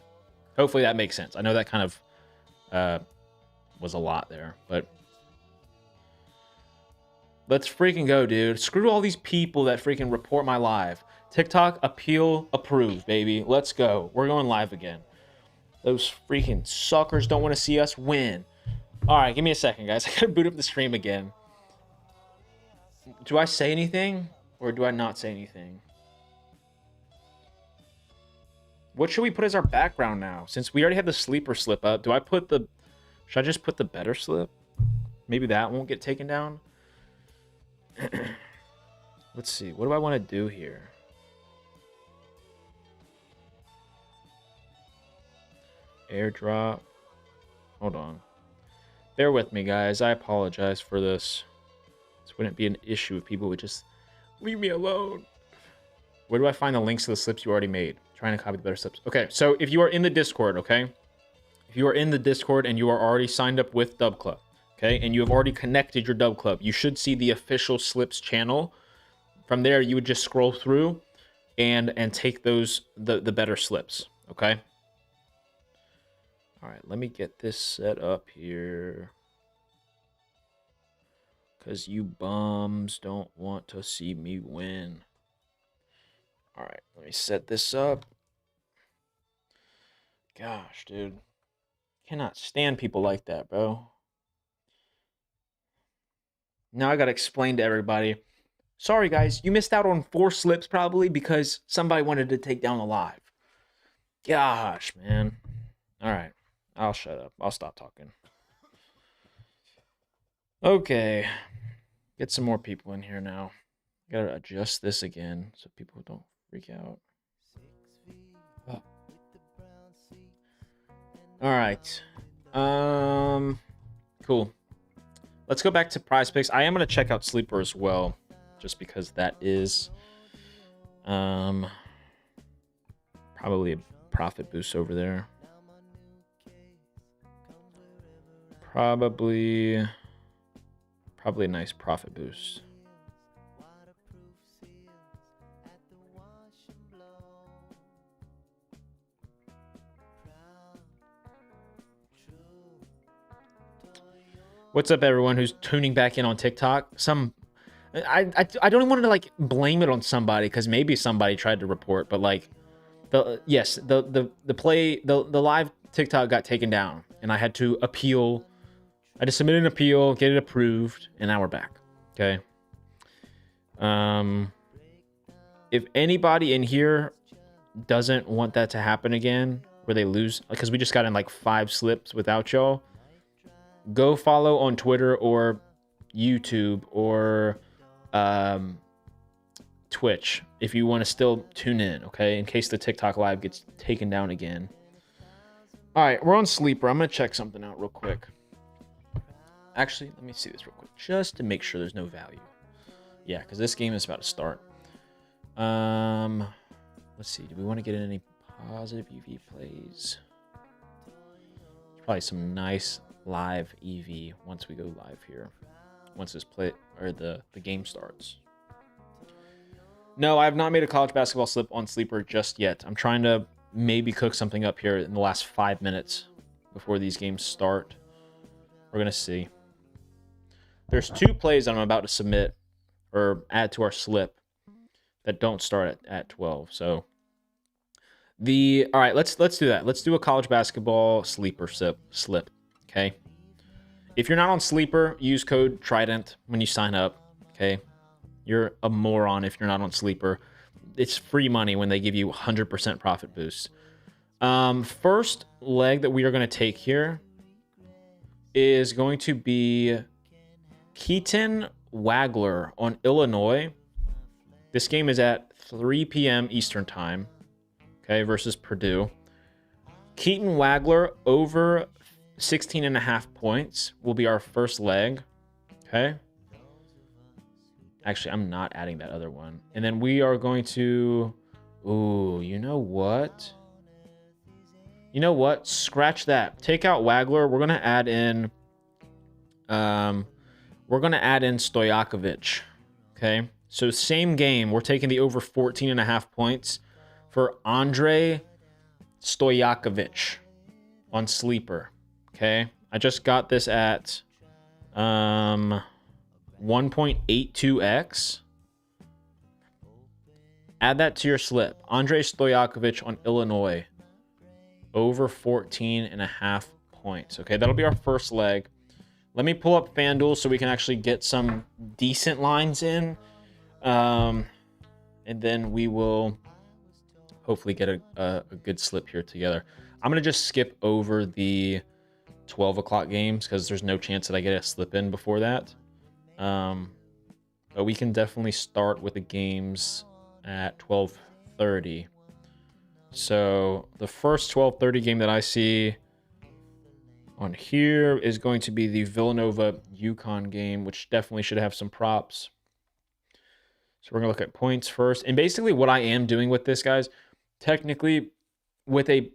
Hopefully that makes sense. I know that kind of was a lot there, but let's freaking go, dude. Screw all these people that freaking report my live. TikTok appeal approved, baby. Let's go. We're going live again. Those freaking suckers don't want to see us win. All right, give me a second, guys. I gotta boot up the stream again. Do I say anything or do I not say anything? What should we put as our background now? Since we already have the sleeper slip up, do I put the... Should I just put the better slip? Maybe that won't get taken down. Let's see. What do I want to do here? Airdrop. Hold on. Bear with me, guys. I apologize for this. This wouldn't be an issue if people would just leave me alone. Where do I find the links to the slips you already made? Trying to copy the better slips. Okay, so if you are in the Discord, okay? If you are in the Discord and you are already signed up with Dub Club, okay? And you have already connected your Dub Club, you should see the official slips channel. From there, you would just scroll through and take those, the better slips, okay? All right, let me get this set up here. Because you bums don't want to see me win. All right, let me set this up. Gosh, dude. Cannot stand people like that, bro. Now I got to explain to everybody. Sorry, guys, you missed out on 4 slips probably because somebody wanted to take down the live. Gosh, man. All right. I'll shut up. I'll stop talking. Okay. Get some more people in here now. Gotta adjust this again so people don't freak out. Oh. All right. Cool. Let's go back to prize picks. I am gonna check out sleeper as well, just because that is probably a profit boost over there. Probably a nice profit boost. What's up, everyone who's tuning back in on TikTok? I don't even want to like blame it on somebody because maybe somebody tried to report, but like the live TikTok got taken down and I had to appeal. I just submitted an appeal, get it approved, and now we're back. Okay. If anybody in here doesn't want that to happen again, where they lose, because we just got in like 5 slips without y'all, go follow on Twitter or YouTube or Twitch if you want to still tune in, okay? In case the TikTok live gets taken down again. All right, we're on sleeper. I'm going to check something out real quick. Actually, let me see this real quick, just to make sure there's no value. Yeah, because this game is about to start. Let's see. Do we want to get in any positive EV plays? There's probably some nice live EV once we go live here. Once this play or the game starts. No, I have not made a college basketball slip on sleeper just yet. I'm trying to maybe cook something up here in the last 5 minutes before these games start. We're gonna see. There's 2 plays I'm about to submit or add to our slip that don't start at 12. So all right, let's do that. Let's do a college basketball sleeper slip. Okay. If you're not on sleeper, use code Trident when you sign up. Okay. You're a moron if you're not on sleeper. It's free money when they give you 100% profit boost. First leg that we are going to take here is going to be Keaton Wagler on Illinois This game is at 3 p.m. Eastern time, okay, versus Purdue. Keaton Wagler over 16.5 points will be our first leg, okay? Actually, I'm not adding that other one. And then we are going to... Ooh, you know what? You know what? Scratch that. Take out Wagler. We're going to add in... Stojakovic, okay? So same game. We're taking the over 14.5 points for Andre Stojakovic on Sleeper, okay? I just got this at 1.82x. Add that to your slip. Andre Stojakovic on Illinois, over 14.5 points. Okay, that'll be our first leg. Let me pull up FanDuel so we can actually get some decent lines in. And then we will hopefully get a good slip here together. I'm going to just skip over the 12 o'clock games because there's no chance that I get a slip in before that. But we can definitely start with the games at 12:30. So the first 12:30 game that I see on here is going to be the Villanova UConn game, which definitely should have some props. So we're going to look at points first. And basically what I am doing with this, guys, technically with a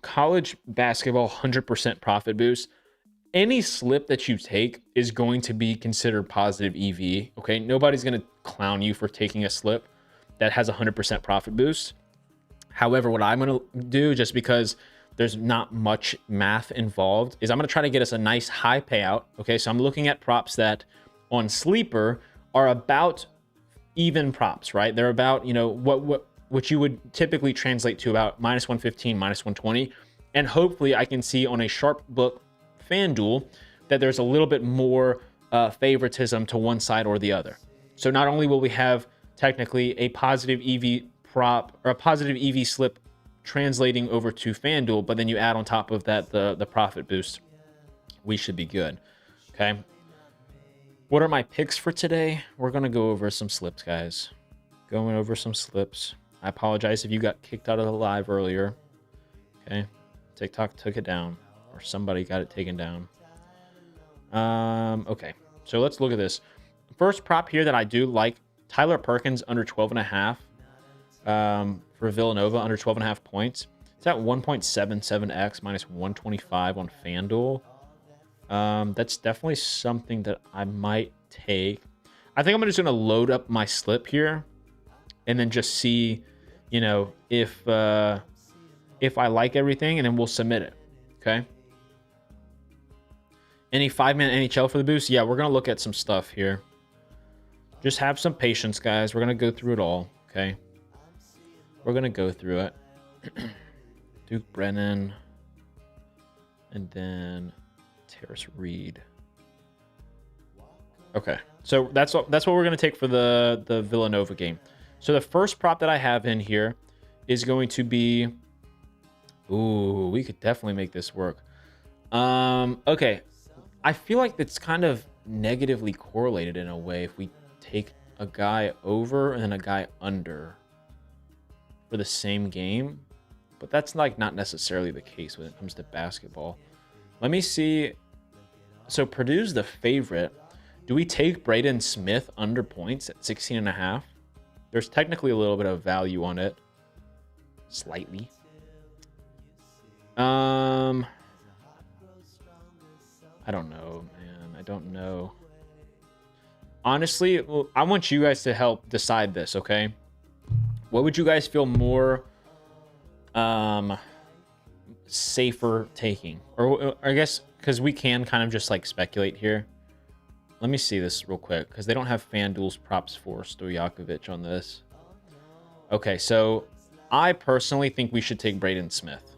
college basketball 100% profit boost, any slip that you take is going to be considered positive EV, okay? Nobody's going to clown you for taking a slip that has a 100% profit boost. However, what I'm going to do, just because there's not much math involved, is I'm going to try to get us a nice high payout, okay? So I'm looking at props that on Sleeper are about even props, right? They're about, you know, what you would typically translate to about -115, -120. And hopefully I can see on a sharp book FanDuel that there's a little bit more favoritism to one side or the other. So not only will we have technically a positive EV prop or a positive EV slip translating over to FanDuel, but then you add on top of that the profit boost, we should be good. Okay. What are my picks for today? We're going to go over some slips, guys. Going over some slips. I apologize if you got kicked out of the live earlier. Okay. TikTok took it down, or somebody got it taken down. Okay. So let's look at this. First prop here that I do like, Tyler Perkins under 12.5. For Villanova under 12.5 points. It's at 1.77x -125 on FanDuel. That's definitely something that I might take. I think I'm just going to load up my slip here and then just see, you know, if I like everything, and then we'll submit it. Okay. Any 5-man NHL for the boost? Yeah, we're going to look at some stuff here. Just have some patience, guys. We're going to go through it all. Okay. We're going to go through it. Duke Brennan. And then Terrace Reed. Okay. So that's what we're going to take for the Villanova game. So the first prop that I have in here is going to be... Ooh, we could definitely make this work. Okay. I feel like it's kind of negatively correlated in a way if we take a guy over and then a guy under for the same game, but that's like not necessarily the case when it comes to basketball. Let me see. So Purdue's the favorite. Do we take Braden Smith under points at 16.5? There's technically a little bit of value on it, slightly. I don't know, man. I don't know. Honestly, I want you guys to help decide this, okay? What would you guys feel more safer taking? Or I guess, because we can kind of just like speculate here. Let me see this real quick, because they don't have FanDuel's props for Stojakovic on this. Okay, so I personally think we should take Braden Smith.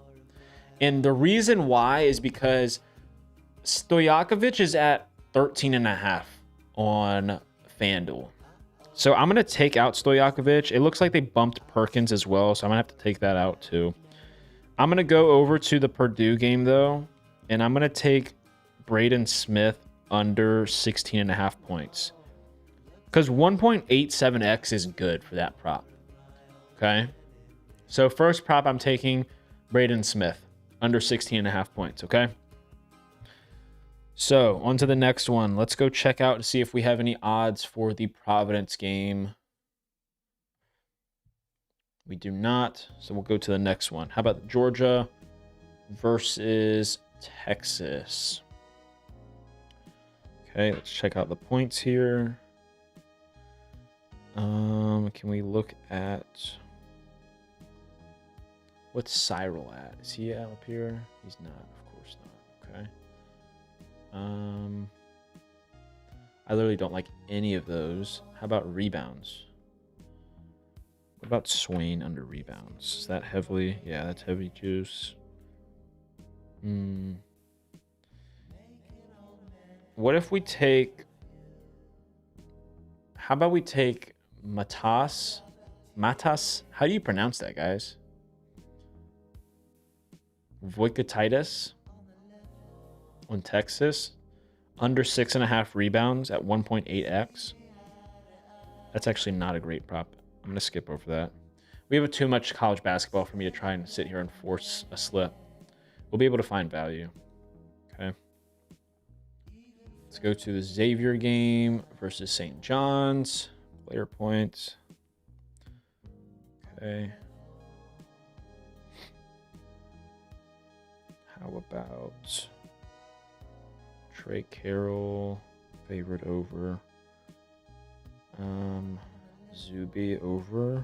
And the reason why is because Stojakovic is at 13.5 on FanDuel. So I'm going to take out Stojakovic. It looks like they bumped Perkins as well, so I'm going to have to take that out too. I'm going to go over to the Purdue game, though, and I'm going to take Braden Smith under 16.5 points. Because 1.87x is good for that prop. Okay. So first prop, I'm taking Braden Smith under 16.5 points. Okay. So on to the next one. Let's go check out to see if we have any odds for the Providence game. We do not. So we'll go to the next one. How about Georgia versus Texas? Okay, let's check out the points here. Can we look at what's Cyril at? Is he up here? He's not, of course not. Okay. I literally don't like any of those. How about rebounds? What about Swain under rebounds? Is that heavily? Yeah, that's heavy juice. What if we take... How about we take Matas? How do you pronounce that, guys? Voikatitis on Texas. Under 6.5 rebounds at 1.8x. That's actually not a great prop. I'm going to skip over that. We have too much college basketball for me to try and sit here and force a slip. We'll be able to find value. Okay. Let's go to the Xavier game versus St. John's. Player points. Okay. How about Trey Carroll favored over Zuby over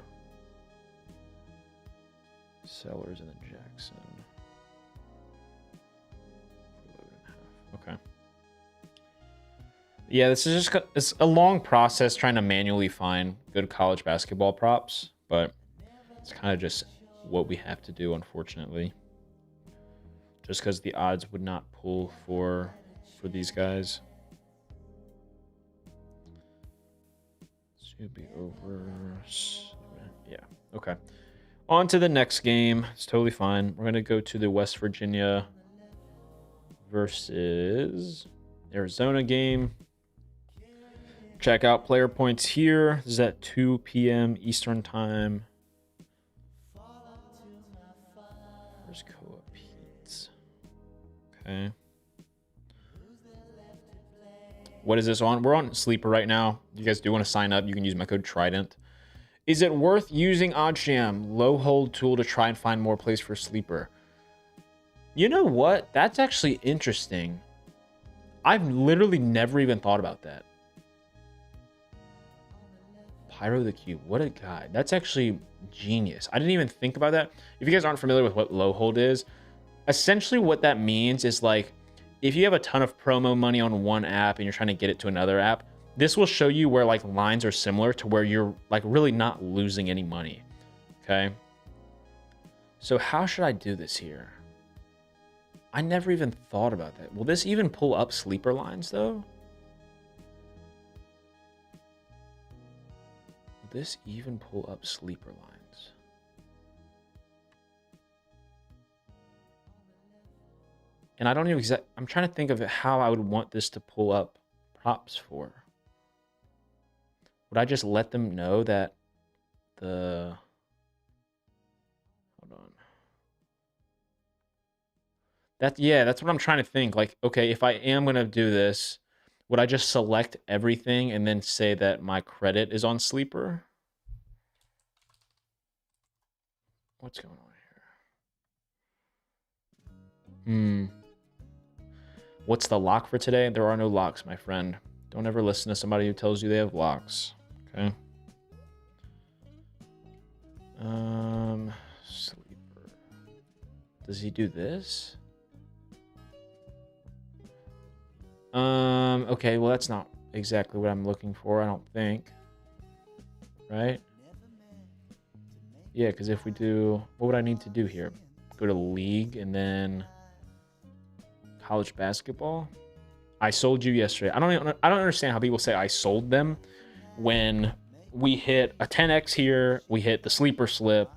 Sellers and then Jackson. Okay. Yeah, this is just it's a long process trying to manually find good college basketball props, but it's kind of just what we have to do, unfortunately. Just because the odds would not pull for these guys. Zuby over. Yeah. Okay. On to the next game. It's totally fine. We're gonna go to the West Virginia versus Arizona game. Check out player points here. This is at 2 p.m. Eastern time. Where's Coa Pete's? Okay. What is this on? We're on Sleeper right now. You guys do want to sign up, you can use my code Trident. Is it worth using OddsJam low hold tool to try and find more plays for Sleeper? You know what? That's actually interesting. I've literally never even thought about that. Pyro the Cube. What a guy. That's actually genius. I didn't even think about that. If you guys aren't familiar with what low hold is, essentially what that means is like if you have a ton of promo money on one app and you're trying to get it to another app, this will show you where like lines are similar to where you're like really not losing any money. Okay. So how should I do this here? I never even thought about that. Will this even pull up sleeper lines though? Will this even pull up sleeper lines? And I don't even I'm trying to think of how I would want this to pull up props for. Would I just let them know that hold on. That's what I'm trying to think. Like, okay, if I am going to do this, would I just select everything and then say that my credit is on Sleeper? What's going on here? What's the lock for today? There are no locks, my friend. Don't ever listen to somebody who tells you they have locks. Okay. Sleeper. Does he do this? Okay, well that's not exactly what I'm looking for, I don't think. Right? Yeah, because if we do, what would I need to do here? Go to league and then college basketball. I sold you yesterday. I don't understand how people say I sold them when we hit a 10x here, we hit the sleeper slip,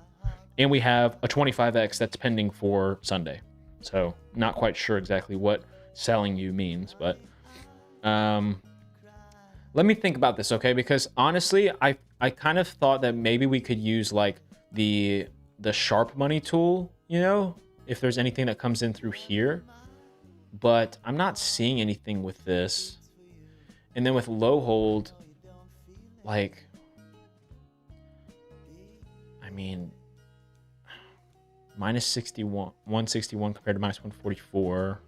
and we have a 25x that's pending for Sunday. So not quite sure exactly what selling you means, but Let me think about this, okay? Because honestly, I kind of thought that maybe we could use like the sharp money tool, you know, if there's anything that comes in through here. But I'm not seeing anything with this. And then with low hold, like, I mean, minus 61, 161 compared to minus 144.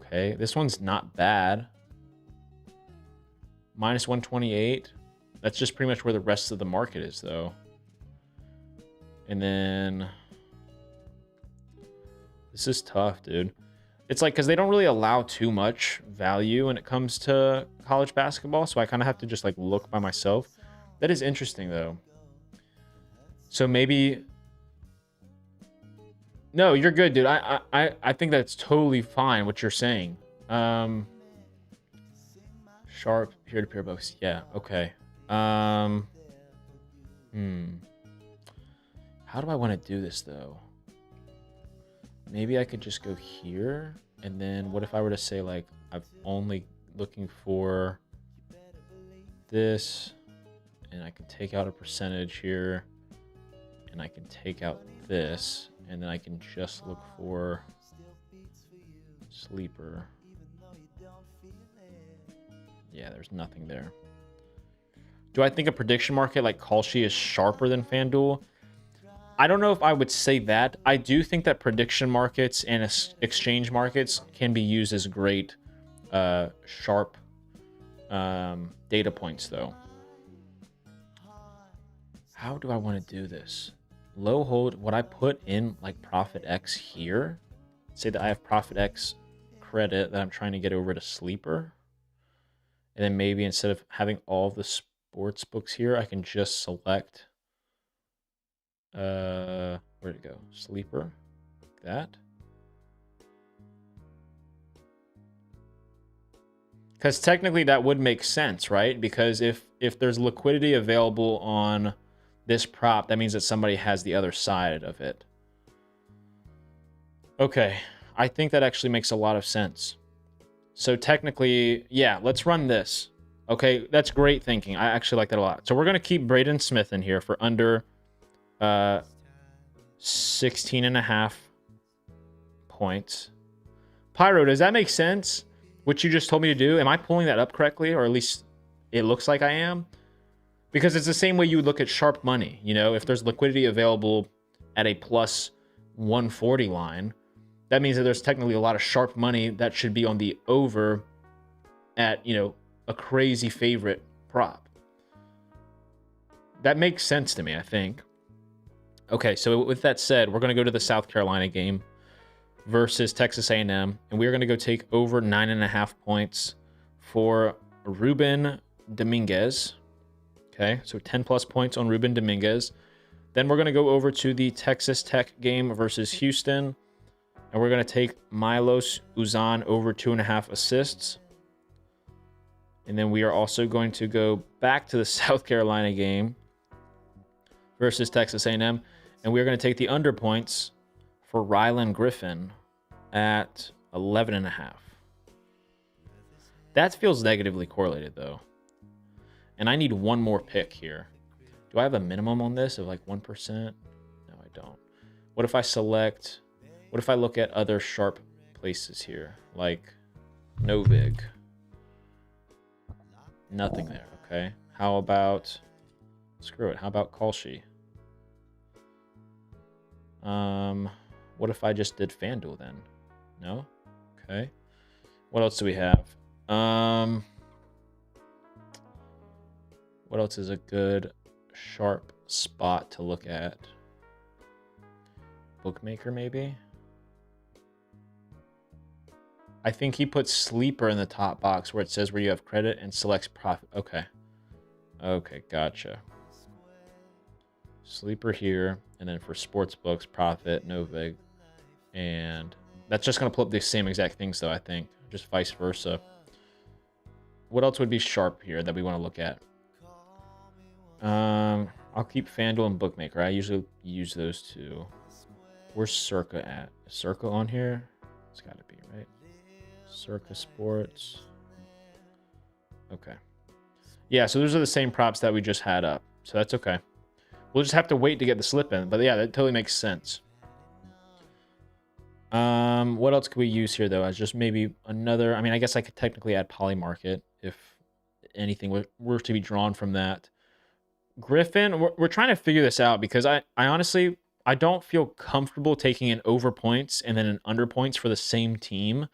Okay, this one's not bad. Minus 128. That's just pretty much where the rest of the market is, though. And then this is tough, dude. It's like, because they don't really allow too much value when it comes to college basketball, so I kind of have to just like look by myself. That is interesting, though. So maybe... No, you're good, dude. I think that's totally fine what you're saying. Sharp peer-to-peer books. Yeah, okay. How do I want to do this, though? Maybe I could just go here, and then what if I were to say, like, I'm only looking for this, and I can take out a percentage here, and I can take out this, and then I can just look for sleeper. Yeah, there's nothing there. Do I think a prediction market like Kalshi is sharper than FanDuel? I don't know if I would say that. I do think that prediction markets and exchange markets can be used as great sharp data points, though. How do I want to do this? Low hold, would I put in like Profit X here? Say that I have Profit X credit that I'm trying to get over to sleeper. And then maybe instead of having all the sports books here, I can just select where'd it go? Sleeper. Like that. Because technically that would make sense, right? Because if there's liquidity available on this prop, that means that somebody has the other side of it. Okay, I think that actually makes a lot of sense. So technically, yeah, let's run this. Okay, that's great thinking. I actually like that a lot. So we're going to keep Braden Smith in here for under 16.5 points. Pyro, does that make sense? What you just told me to do? Am I pulling that up correctly? Or at least it looks like I am? Because it's the same way you would look at sharp money. You know, if there's liquidity available at a plus 140 line, that means that there's technically a lot of sharp money that should be on the over at, you know, a crazy favorite prop. That makes sense to me, I think. Okay, so with that said, we're going to go to the South Carolina game versus Texas A&M, and we're going to go take over 9.5 points for Ruben Dominguez. Okay, so 10 plus points on Ruben Dominguez. Then we're going to go over to the Texas Tech game versus Houston, and we're going to take Milos Uzan over 2.5 assists. And then we are also going to go back to the South Carolina game versus Texas A&M, and we're going to take the under points for Rylan Griffin at 11.5. That feels negatively correlated, though. And I need one more pick here. Do I have a minimum on this of like 1%? No, I don't. What if I select... What if I look at other sharp places here? Like Novig. Nothing there, okay? How about... Screw it. How about Kalshi? What if I just did FanDuel then? No? Okay. What else do we have? What else is a good sharp spot to look at? Bookmaker, maybe? I think he puts sleeper in the top box where it says where you have credit and selects profit. Okay. Okay, gotcha. Sleeper here, and then for sports books, profit, Novig, and that's just going to pull up the same exact things, though, I think. Just vice versa. What else would be sharp here that we want to look at? I'll keep FanDuel and Bookmaker. I usually use those two. Where's Circa at? Is Circa on here? It's got to be, right? Circus Sports. Okay. Yeah, so those are the same props that we just had up. So that's okay. We'll just have to wait to get the slip in. But yeah, that totally makes sense. What else could we use here, though? As just maybe another... I mean, I guess I could technically add Polymarket if anything were to be drawn from that. Griffin, we're trying to figure this out because I honestly... I don't feel comfortable taking an over points and then an under points for the same team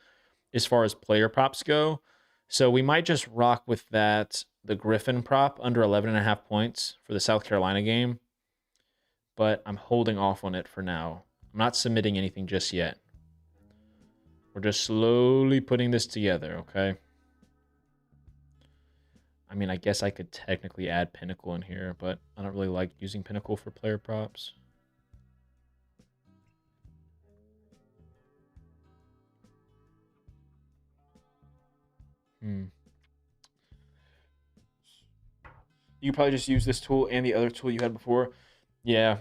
as far as player props go. So we might just rock with that, the Griffin prop under 11.5 points for the South Carolina game. But I'm holding off on it for now. I'm not submitting anything just yet. We're just slowly putting this together, okay? I mean, I guess I could technically add Pinnacle in here, but I don't really like using Pinnacle for player props. You probably just use this tool and the other tool you had before. Yeah.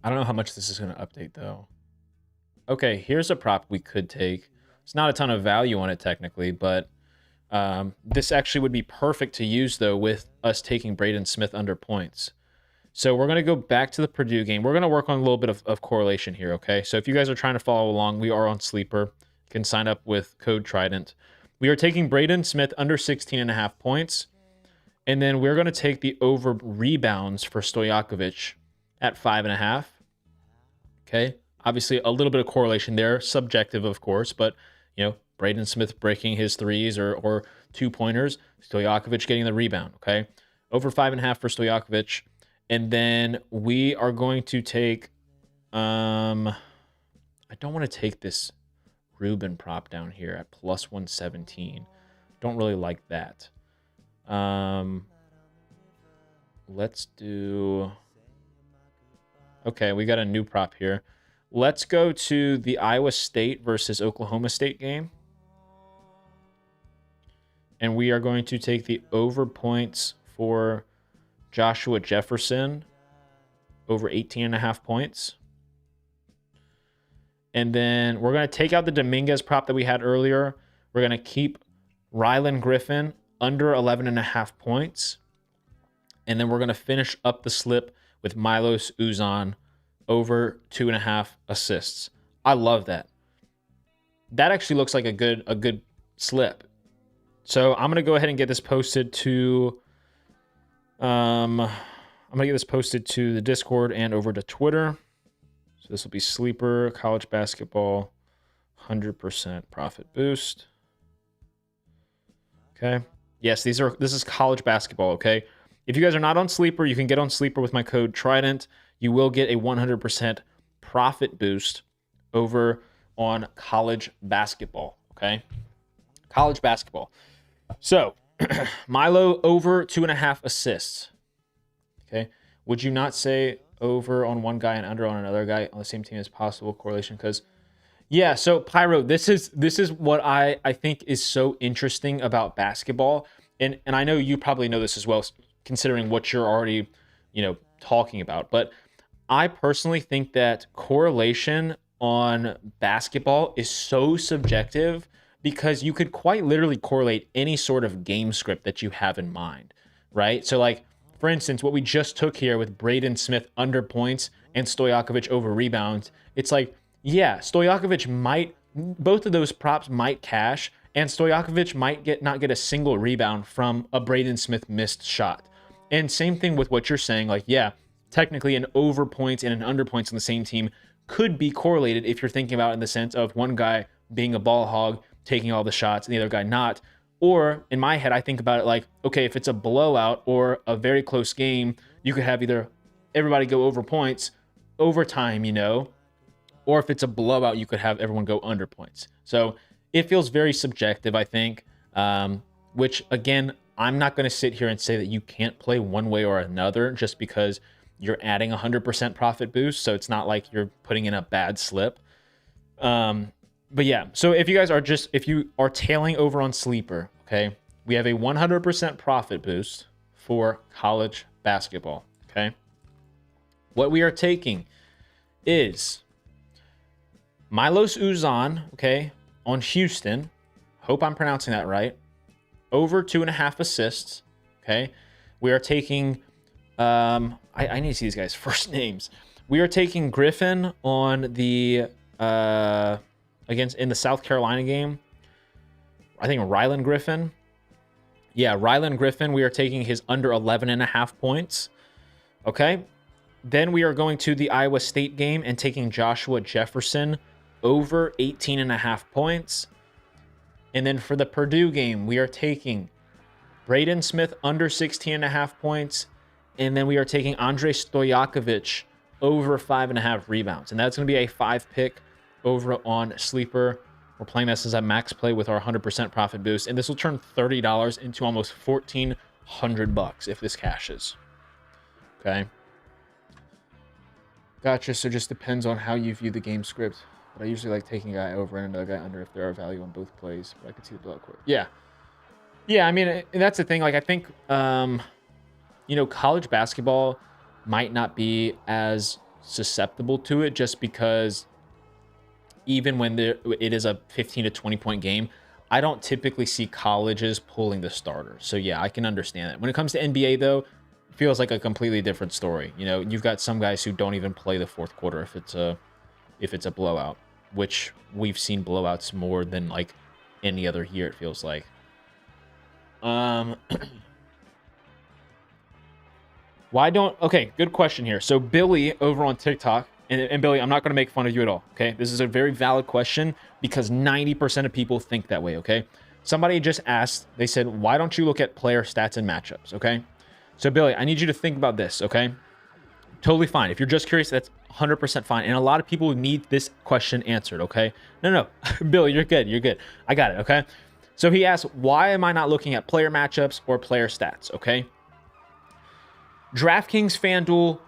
I don't know how much this is going to update, though. Okay, here's a prop we could take. It's not a ton of value on it, technically, but this actually would be perfect to use, though, with us taking Braden Smith under points. So we're going to go back to the Purdue game. We're going to work on a little bit of correlation here, okay? So if you guys are trying to follow along, we are on Sleeper. You can sign up with code Trident. We are taking Braden Smith under 16.5 points. And then we're going to take the over rebounds for Stojakovic at 5.5. Okay. Obviously, a little bit of correlation there. Subjective, of course. But, you know, Braden Smith breaking his threes or 2-pointers. Stojakovic getting the rebound. Okay. Over 5.5 for Stojakovic. And then we are going to take... I don't want to take this Ruben prop down here at plus 117. Don't really like that. Let's do... Okay, we got a new prop here. Let's go to the Iowa State versus Oklahoma State game. And we are going to take the over points for Joshua Jefferson over 18.5 points. And then we're going to take out the Dominguez prop that we had earlier. We're going to keep Rylan Griffin under 11.5 points. And then we're going to finish up the slip with Milos Uzan over 2.5 assists. I love that. That actually looks like a good slip. So I'm going to go ahead and get this posted to I'm going to get this posted to the Discord and over to Twitter. So this will be Sleeper College Basketball 100% profit boost. Okay. Yes, this is college basketball, okay? If you guys are not on Sleeper, you can get on Sleeper with my code Trident. You will get a 100% profit boost over on college basketball, okay? College basketball. So, Milo over 2.5 assists. Okay. Would you not say over on one guy and under on another guy on the same team as possible correlation? Because, yeah, so Pyro, this is what I think is so interesting about basketball. And I know you probably know this as well, considering what you're already, talking about. But I personally think that correlation on basketball is so subjective because you could quite literally correlate any sort of game script that you have in mind, right? So, like, for instance, what we just took here with Braden Smith under points and Stojakovic over rebounds, it's like, yeah, Stojakovic might, both of those props might cash, and Stojakovic might not get a single rebound from a Braden Smith missed shot. And same thing with what you're saying, like, yeah, technically an over points and an under points on the same team could be correlated if you're thinking about it in the sense of one guy being a ball hog, taking all the shots, and the other guy not. Or in my head, I think about it like, okay, if it's a blowout or a very close game, you could have either everybody go over points, overtime, or if it's a blowout, you could have everyone go under points. So it feels very subjective, I think, which, again, I'm not going to sit here and say that you can't play one way or another just because you're adding 100% profit boost. So it's not like you're putting in a bad slip. But yeah, so if you are tailing over on Sleeper, okay, we have a 100% profit boost for college basketball, okay? What we are taking is Milos Uzan, okay, on Houston. Hope I'm pronouncing that right. Over 2.5 assists. Okay. We are taking I need to see these guys' first names. We are taking Griffin on the against in the South Carolina game. I think Rylan Griffin. Yeah, Rylan Griffin. We are taking his under 11.5 points. Okay. Then we are going to the Iowa State game and taking Joshua Jefferson over 18.5 points. And then for the Purdue game, we are taking Braden Smith under 16.5 points. And then we are taking Andrei Stojakovic over 5.5 rebounds. And that's going to be a 5 pick over on Sleeper. We're playing this as a max play with our 100% profit boost. And this will turn $30 into almost $1,400 if this cashes. Okay. Gotcha. So it just depends on how you view the game script. But I usually like taking a guy over and another guy under if there are value on both plays. But I could see the blowout court. Yeah. Yeah, I mean, that's the thing. Like, I think, college basketball might not be as susceptible to it just because even when it is a 15 to 20 point game, I don't typically see colleges pulling the starters. So, yeah, I can understand that. When it comes to NBA, though, it feels like a completely different story. You've got some guys who don't even play the fourth quarter if it's a blowout, which we've seen blowouts more than like any other year, it feels like. Okay, good question here. So Billy over on TikTok, and Billy, I'm not going to make fun of you at all, okay? This is a very valid question because 90% of people think that way, okay? Somebody just asked, they said, why don't you look at player stats and matchups, okay? So Billy, I need you to think about this, okay? Totally fine. If you're just curious, that's 100% fine. And a lot of people need this question answered, okay? No. Billy, you're good. You're good. I got it, okay? So he asked, why am I not looking at player matchups or player stats, okay? DraftKings, FanDuel,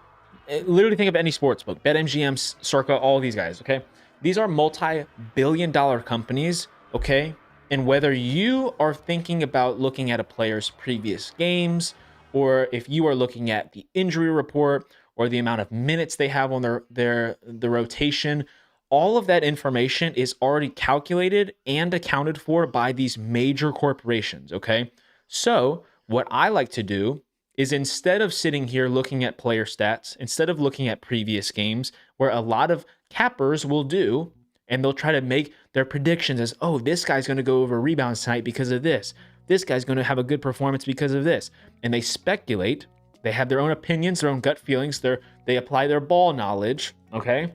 literally think of any sports book, BetMGM, Circa, all these guys, okay? These are multi-billion-dollar companies, okay? And whether you are thinking about looking at a player's previous games, or if you are looking at the injury report or the amount of minutes they have on the rotation, all of that information is already calculated and accounted for by these major corporations, okay? So what I like to do is instead of sitting here looking at player stats, instead of looking at previous games, where a lot of cappers will do, and they'll try to make their predictions as, oh, this guy's going to go over rebounds tonight because of this. This guy's going to have a good performance because of this. And they speculate. They have their own opinions, their own gut feelings. They apply their ball knowledge, okay?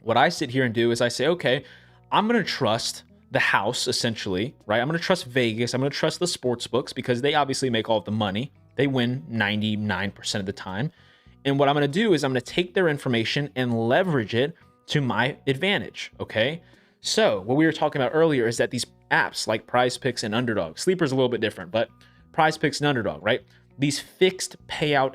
What I sit here and do is I say, okay, I'm going to trust the house, essentially, right? I'm going to trust Vegas. I'm going to trust the sports books because they obviously make all of the money. They win 99% of the time. And what I'm going to do is I'm going to take their information and leverage it to my advantage, okay? So what we were talking about earlier is that these apps like Prize Picks and Underdog, Sleeper's a little bit different, but Prize Picks and Underdog, right? These fixed payout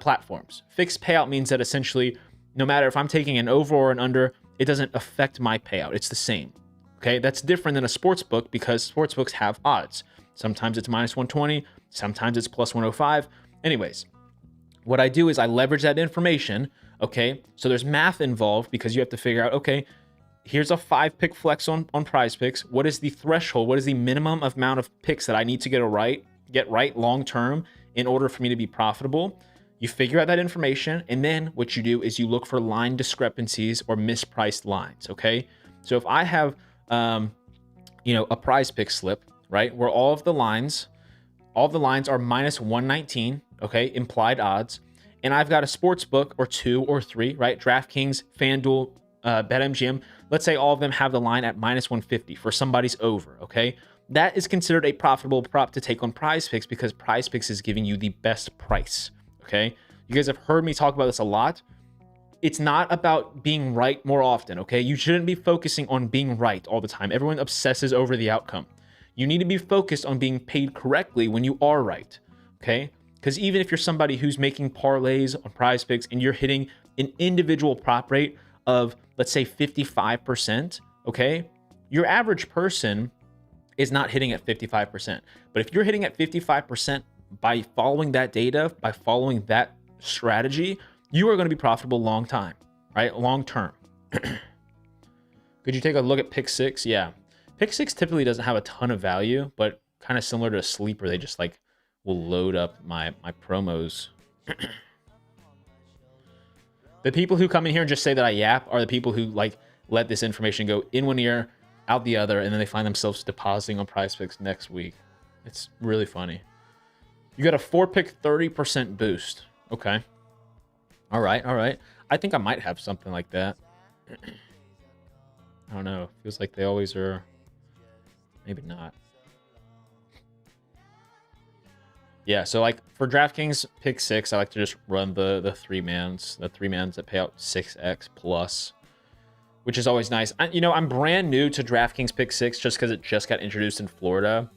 platforms. Fixed payout means that essentially, no matter if I'm taking an over or an under, it doesn't affect my payout. It's the same, okay? That's different than a sports book because sports books have odds. Sometimes it's minus 120, sometimes it's plus 105. Anyways, what I do is I leverage that information, okay? So there's math involved because you have to figure out, okay, here's a 5-pick flex on Prize Picks. What is the threshold? What is the minimum amount of picks that I need to get right long term in order for me to be profitable? You figure out that information, and then what you do is you look for line discrepancies or mispriced lines, okay? So if I have, a Prize Pick slip, right, where all of the lines are minus 119, okay, implied odds, and I've got a sports book or 2 or 3, right, DraftKings, FanDuel, BetMGM, let's say all of them have the line at minus 150 for somebody's over, okay? That is considered a profitable prop to take on Prize Picks because Prize Picks is giving you the best price, okay? You guys have heard me talk about this a lot. It's not about being right more often, okay? You shouldn't be focusing on being right all the time. Everyone obsesses over the outcome. You need to be focused on being paid correctly when you are right, okay? Because even if you're somebody who's making parlays on Prize Picks and you're hitting an individual prop rate of, let's say, 55%, okay? Your average person is not hitting at 55%. But if you're hitting at 55% by following that data, by following that strategy, you are going to be profitable long time, right? Long term. Could you take a look at pick six? Yeah. Pick six typically doesn't have a ton of value, but kind of similar to a sleeper. They just like will load up my promos. The people who come in here and just say that I yap are the people who like let this information go in one ear, out the other, and then they find themselves depositing on Prize Picks next week. It's really funny. You got a 4-pick 30% boost. Okay. All right, all right. I think I might have something like that. I don't know. Feels like they always are. Maybe not. Yeah, so like for DraftKings pick six, I like to just run the three mans that pay out 6x plus, which is always nice. I'm brand new to DraftKings pick six just because it just got introduced in Florida,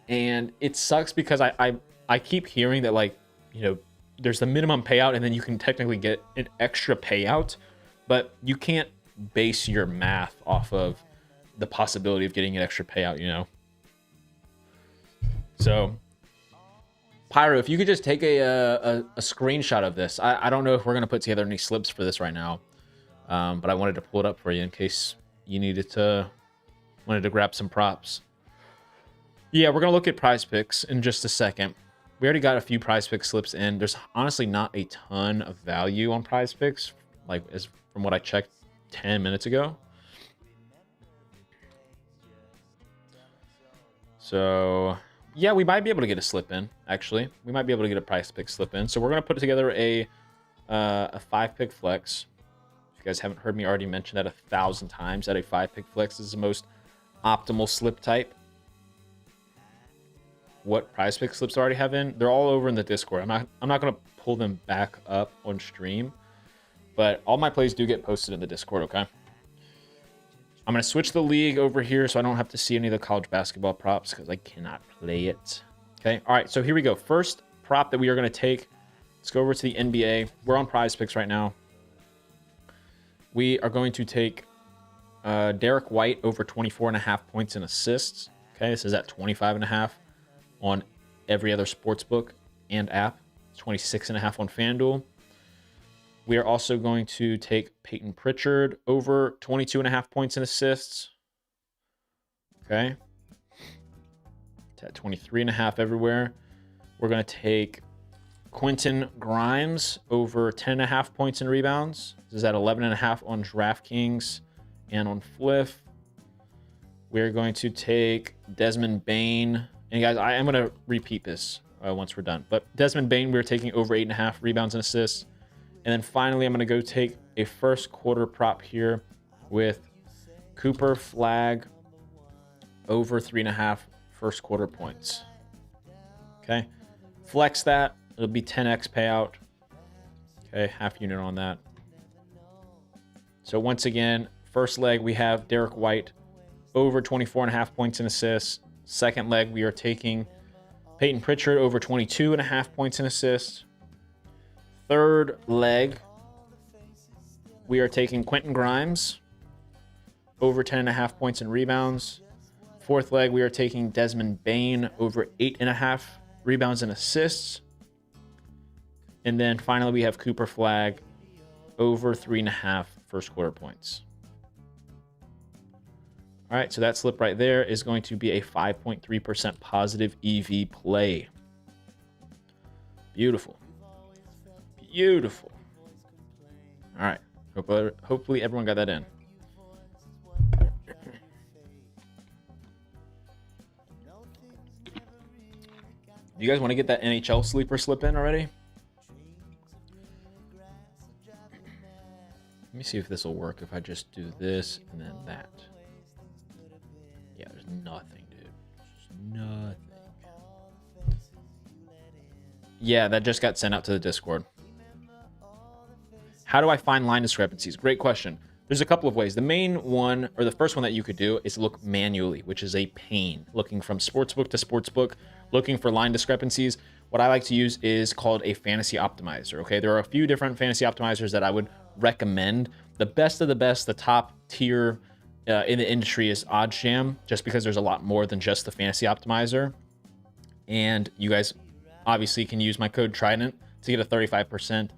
and it sucks because I keep hearing that like there's the minimum payout and then you can technically get an extra payout, but you can't base your math off of the possibility of getting an extra payout. So Pyro, if you could just take a screenshot of this. I don't know if we're going to put together any slips for this right now, but I wanted to pull it up for you in case you wanted to grab some props. Yeah, we're going to look at Prize Picks in just a second. We already got a few Prize Picks slips in. There's honestly not a ton of value on Prize Picks, like from what I checked 10 minutes ago. So yeah, we might be able to get a slip in, actually. We might be able to get a Prize Pick slip in. So we're going to put together a 5-pick flex. If you guys haven't heard me already mention that 1,000 times, that a 5-pick flex is the most optimal slip type. What Prize Pick slips I already have in, they're all over in the Discord. I'm not going to pull them back up on stream, but all my plays do get posted in the Discord, okay? I'm going to switch the league over here so I don't have to see any of the college basketball props because I cannot play it. Okay, all right, so here we go. First prop that we are going to take, let's go over to the NBA. We're on Prize Picks right now. We are going to take Derek White over 24.5 points and assists. Okay, this is at 25.5 on every other sportsbook and app. It's 26.5 on FanDuel. We are also going to take Peyton Pritchard over 22.5 points and assists. Okay. It's at 23.5 everywhere. We're going to take Quentin Grimes over 10.5 points and rebounds. This is at 11.5 on DraftKings and on Fliff. We're going to take Desmond Bane. And guys, I am going to repeat this once we're done. But Desmond Bane, we're taking over 8.5 rebounds and assists. And then finally, I'm going to go take a first quarter prop here with Cooper Flag over 3.5 first quarter points. Okay. Flex that. It'll be 10x payout. Okay. Half unit on that. So once again, first leg, we have Derek White over 24.5 points and assists. Second leg, we are taking Peyton Pritchard over 22.5 points and assists. Third leg, we are taking Quentin Grimes over 10.5 points and rebounds. Fourth leg, we are taking Desmond Bane over 8.5 rebounds and assists. And then finally, we have Cooper Flag over 3.5 first quarter points. All right, so that slip right there is going to be a 5.3% positive EV play. Beautiful. Beautiful. All right. Hopefully everyone got that in. You guys want to get that NHL sleeper slip in already? Let me see if this will work if I just do this and then that. Yeah, there's nothing, dude. There's nothing. Yeah, that just got sent out to the Discord. How do I find line discrepancies? Great question. There's a couple of ways. The main one, or the first one that you could do, is look manually, which is a pain. Looking from sportsbook to sportsbook, looking for line discrepancies. What I like to use is called a fantasy optimizer. Okay, there are a few different fantasy optimizers that I would recommend. The best of the best, the top tier in the industry is OddsJam, just because there's a lot more than just the fantasy optimizer. And you guys obviously can use my code Trident to get a 35%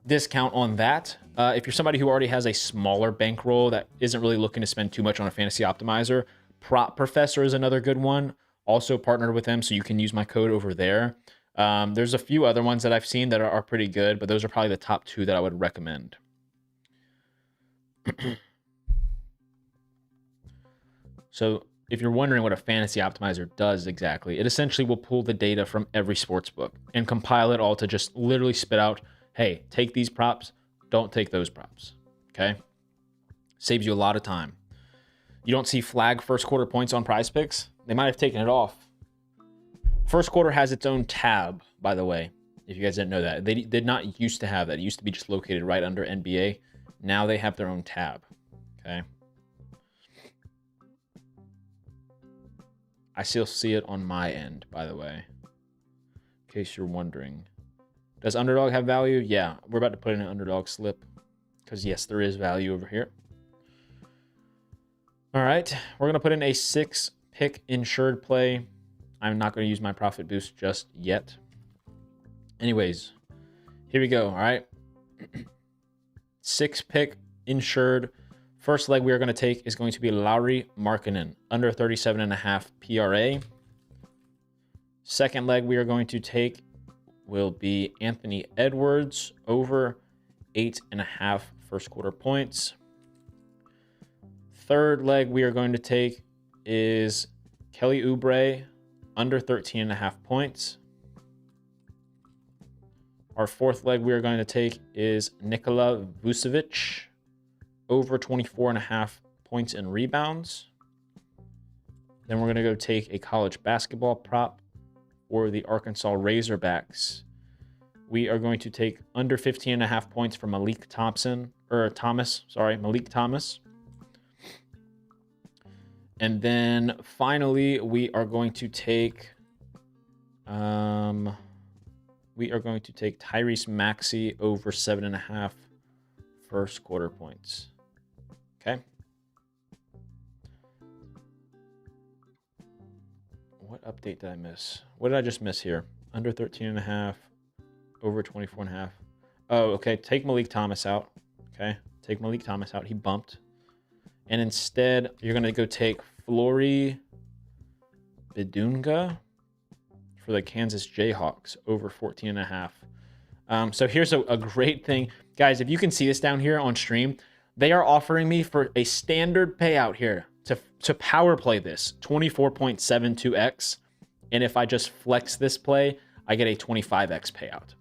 discount on that. If you're somebody who already has a smaller bankroll that isn't really looking to spend too much on a fantasy optimizer, Prop Professor is another good one. Also partnered with them, so you can use my code over there. There's a few other ones that I've seen that are pretty good, but those are probably the top 2 that I would recommend. So if you're wondering what a fantasy optimizer does exactly, it essentially will pull the data from every sports book and compile it all to just literally spit out, hey, take these props, don't take those props. Okay? Saves you a lot of time. You don't see flag first quarter points on Prize Picks? They might have taken it off. First quarter has its own tab, by the way, if you guys didn't know that. They did not used to have that. It used to be just located right under NBA. Now they have their own tab. Okay? I still see it on my end, by the way, in case you're wondering. Does Underdog have value? Yeah, we're about to put in an Underdog slip because, yes, there is value over here. All right, we're going to put in a 6-pick insured play. I'm not going to use my profit boost just yet. Anyways, here we go, all right? 6-pick insured. First leg we are going to take is going to be Lauri Markkanen, under 37.5 PRA. Second leg we are going to take will be Anthony Edwards, over 8.5 first quarter points. Third leg we are going to take is Kelly Oubre, under 13.5 points. Our fourth leg we are going to take is Nikola Vucevic, over 24.5 points and rebounds. Then we're going to go take a college basketball prop for the Arkansas Razorbacks. We are going to take under 15.5 points for Malik Thomas. And then finally, we are going to take Tyrese Maxey over 7.5 first quarter points. Okay. What update did I miss? What did I just miss here? Under 13.5, over 24.5. Oh, okay. Take Malik Thomas out. Okay. Take Malik Thomas out. He bumped. And instead, you're going to go take Flory Bidunga for the Kansas Jayhawks, over 14.5. So here's a great thing. Guys, if you can see this down here on stream, they are offering me for a standard payout here to power play this, 24.72x. And if I just flex this play, I get a 25x payout.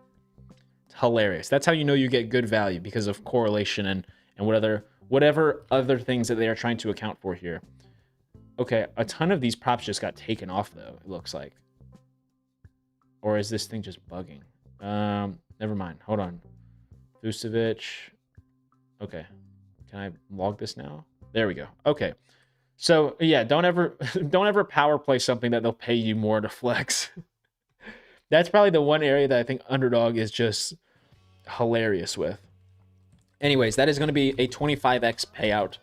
It's hilarious. That's how you know you get good value, because of correlation and whatever other things that they are trying to account for here. Okay, a ton of these props just got taken off, though, it looks like. Or is this thing just bugging? Never mind. Hold on. Vucevic. Okay. Can I log this now? There we go. Okay. So, yeah, don't ever power play something that they'll pay you more to flex. That's probably the one area that I think Underdog is just hilarious with. Anyways, that is going to be a 25x payout.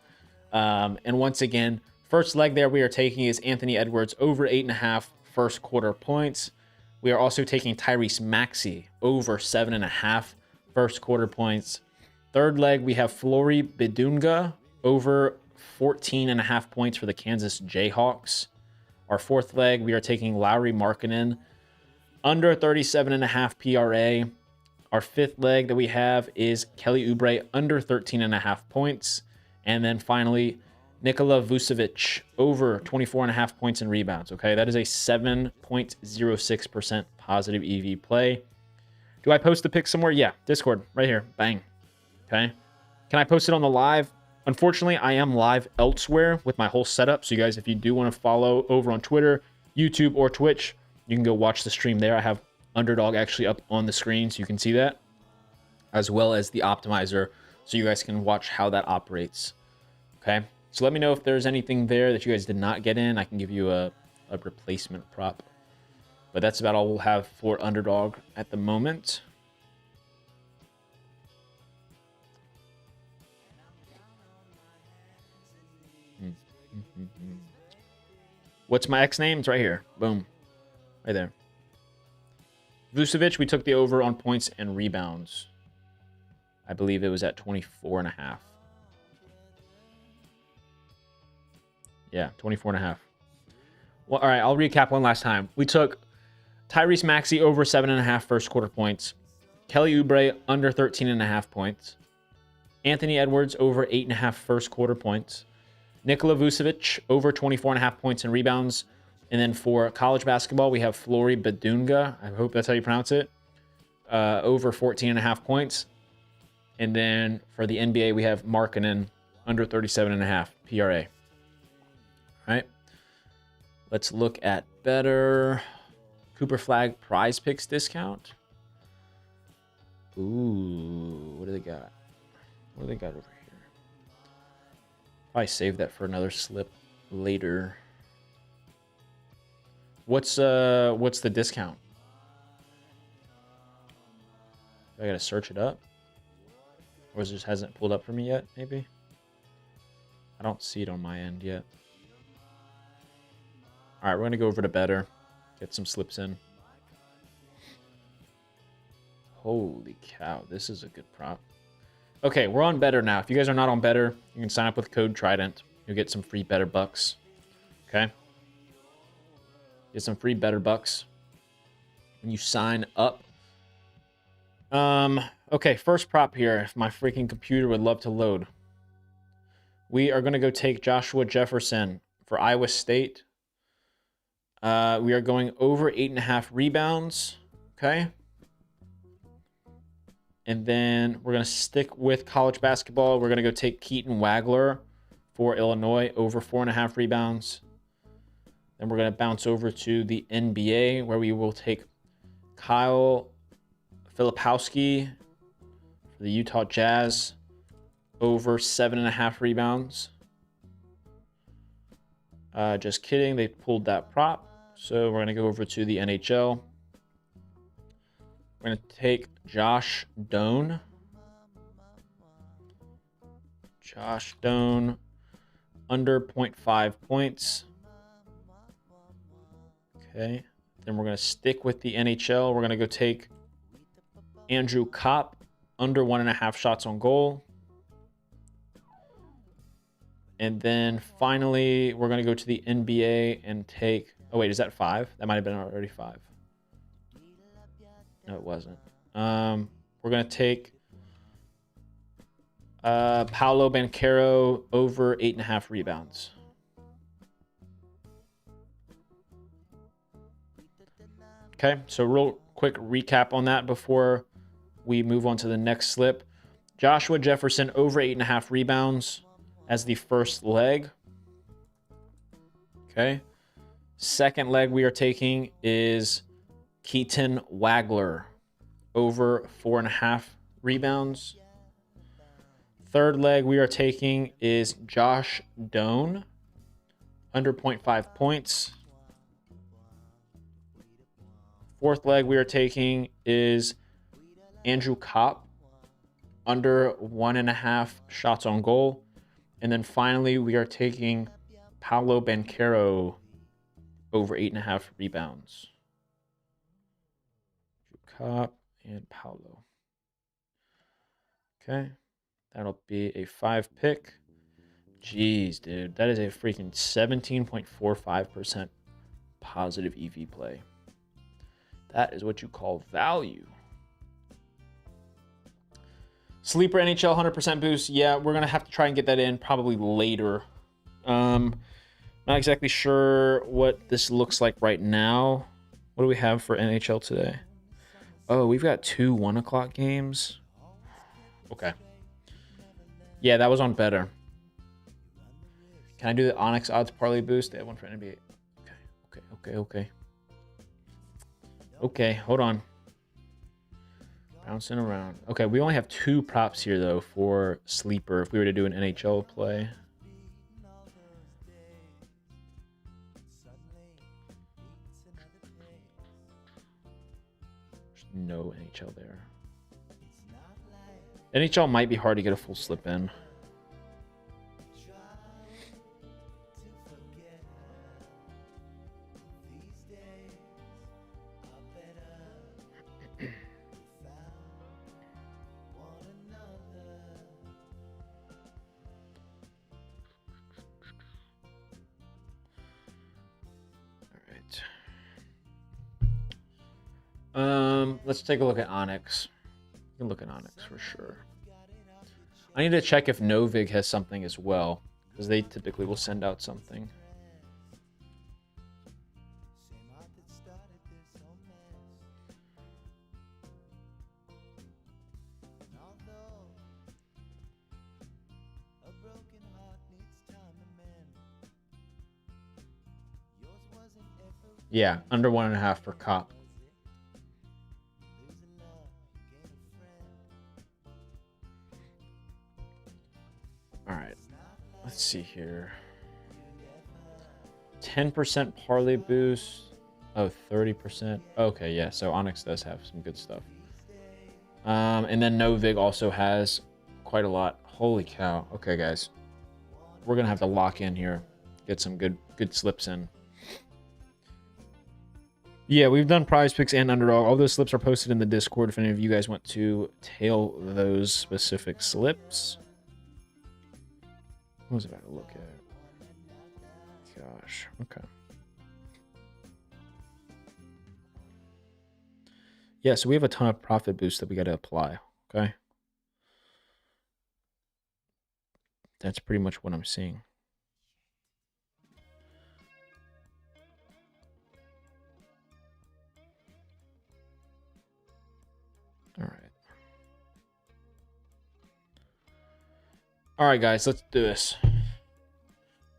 And once again, first leg there we are taking is Anthony Edwards, over 8.5 first quarter points. We are also taking Tyrese Maxey, over 7.5 first quarter points. Third leg, we have Flory Bidunga, over 14.5 points for the Kansas Jayhawks. Our fourth leg, we are taking Lauri Markkanen, under 37.5 PRA. Our fifth leg that we have is Kelly Oubre, under 13.5 points. And then finally, Nikola Vucevic, over 24.5 points and rebounds. Okay, that is a 7.06% positive EV play. Do I post the pick somewhere? Yeah, Discord, right here. Bang. Okay. Can I post it on the live? Unfortunately, I am live elsewhere with my whole setup. So you guys, if you do want to follow over on Twitter, YouTube, or Twitch, you can go watch the stream there. I have Underdog actually up on the screen, so you can see that, as well as the optimizer, so you guys can watch how that operates. Okay. So let me know if there's anything there that you guys did not get in. I can give you a replacement prop. But that's about all we'll have for Underdog at the moment. What's my X name? It's right here. Boom. Right there. Vucevic, we took the over on points and rebounds. I believe it was at 24.5. Yeah, 24.5. Well, all right, I'll recap one last time. We took Tyrese Maxey over 7.5 first quarter points. Kelly Oubre under 13.5 points. Anthony Edwards over 8.5 first quarter points. Nikola Vucevic over 24.5 points and rebounds. And then for college basketball, we have Flory Badunga. I hope that's how you pronounce it. Over 14.5 points. And then for the NBA, we have Markkanen under 37.5 PRA. All right. Let's look at better Cooper Flag prize picks discount. Ooh, what do they got? What do they got over here? Probably save that for another slip later. What's the discount? I gotta search it up, or it just hasn't pulled up for me yet. Maybe I don't see it on my end yet. All right, we're gonna go over to better, get some slips in. Holy cow, this is a good prop. Okay, we're on better now. If you guys are not on better, you can sign up with code Trident. You'll get some free better bucks. Okay. Get some free better bucks when you sign up. Okay, first prop here. If my freaking computer would love to load. We are going to go take Joshua Jefferson for Iowa State. We are going over 8.5 rebounds. Okay. And then we're going to stick with college basketball. We're going to go take Keaton Wagler for Illinois over 4.5 rebounds. Then we're going to bounce over to the NBA where we will take Kyle Filipowski for the Utah Jazz over 7.5 rebounds. Just kidding. They pulled that prop. So we're going to go over to the NHL. We're going to take Josh Doan. Josh Doan under 0.5 points. Okay. Then we're going to stick with the NHL. We're going to go take Andrew Kopp under 1.5 shots on goal. And then finally, we're going to go to the NBA and take... Oh, wait, is that 5? That might have been already 5. No, it wasn't. We're going to take Paolo Banchero over 8.5 rebounds. Okay, so real quick recap on that before we move on to the next slip. Joshua Jefferson over 8.5 rebounds as the first leg. Okay. Second leg we are taking is Keaton Wagler over 4.5 rebounds. Third leg we are taking is Josh Doan under 0.5 points. Fourth leg we are taking is Andrew Kopp under 1.5 shots on goal. And then finally we are taking Paolo Banchero over 8.5 rebounds. Kopp and Paolo. Okay. That'll be a 5 pick. Jeez, dude. That is a freaking 17.45% positive EV play. That is what you call value. Sleeper NHL 100% boost. Yeah, we're going to have to try and get that in probably later. Not exactly sure what this looks like right now. What do we have for NHL today? Oh, we've got 2 1 o'clock games. Okay. Yeah, that was on better. Can I do the Onyx odds parlay boost? They have one for NBA. Okay. Okay, hold on. Bouncing around. Okay, we only have 2 props here, though, for Sleeper if we were to do an NHL play. There's no NHL there. NHL might be hard to get a full slip in. Let's take a look at Onyx. You can look at Onyx for sure. I need to check if Novig has something as well, because they typically will send out something. Yeah, under 1.5 for cop. All right, let's see here. 10% parlay boost. Oh, 30%. Okay, yeah, so Onyx does have some good stuff. And then Novig also has quite a lot. Holy cow. Okay, guys. We're going to have to lock in here. Get some good slips in. Yeah, we've done prize picks and underdog. All those slips are posted in the Discord if any of you guys want to tail those specific slips. What was I about to look at? Gosh, okay. Yeah, so we have a ton of profit boosts that we got to apply, okay? That's pretty much what I'm seeing. All right. All right, guys, let's do this. Do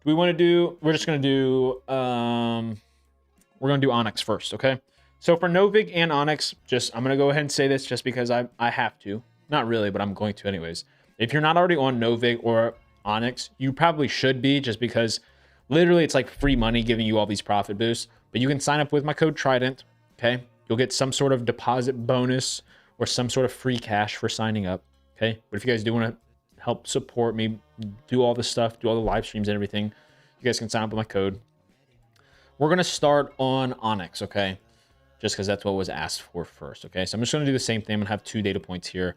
we want to do... We're just going to do... we're going to do Onyx first, okay? So for Novig and Onyx, I'm going to go ahead and say this just because I have to. Not really, but I'm going to anyways. If you're not already on Novig or Onyx, you probably should be, just because literally it's like free money giving you all these profit boosts. But you can sign up with my code Trident, okay? You'll get some sort of deposit bonus or some sort of free cash for signing up, okay? But if you guys do want to help support me, do all this stuff, do all the live streams and everything, you guys can sign up with my code. We're going to start on Onyx, okay? Just because that's what was asked for first, okay? So I'm just going to do the same thing. I'm going to have 2 data points here.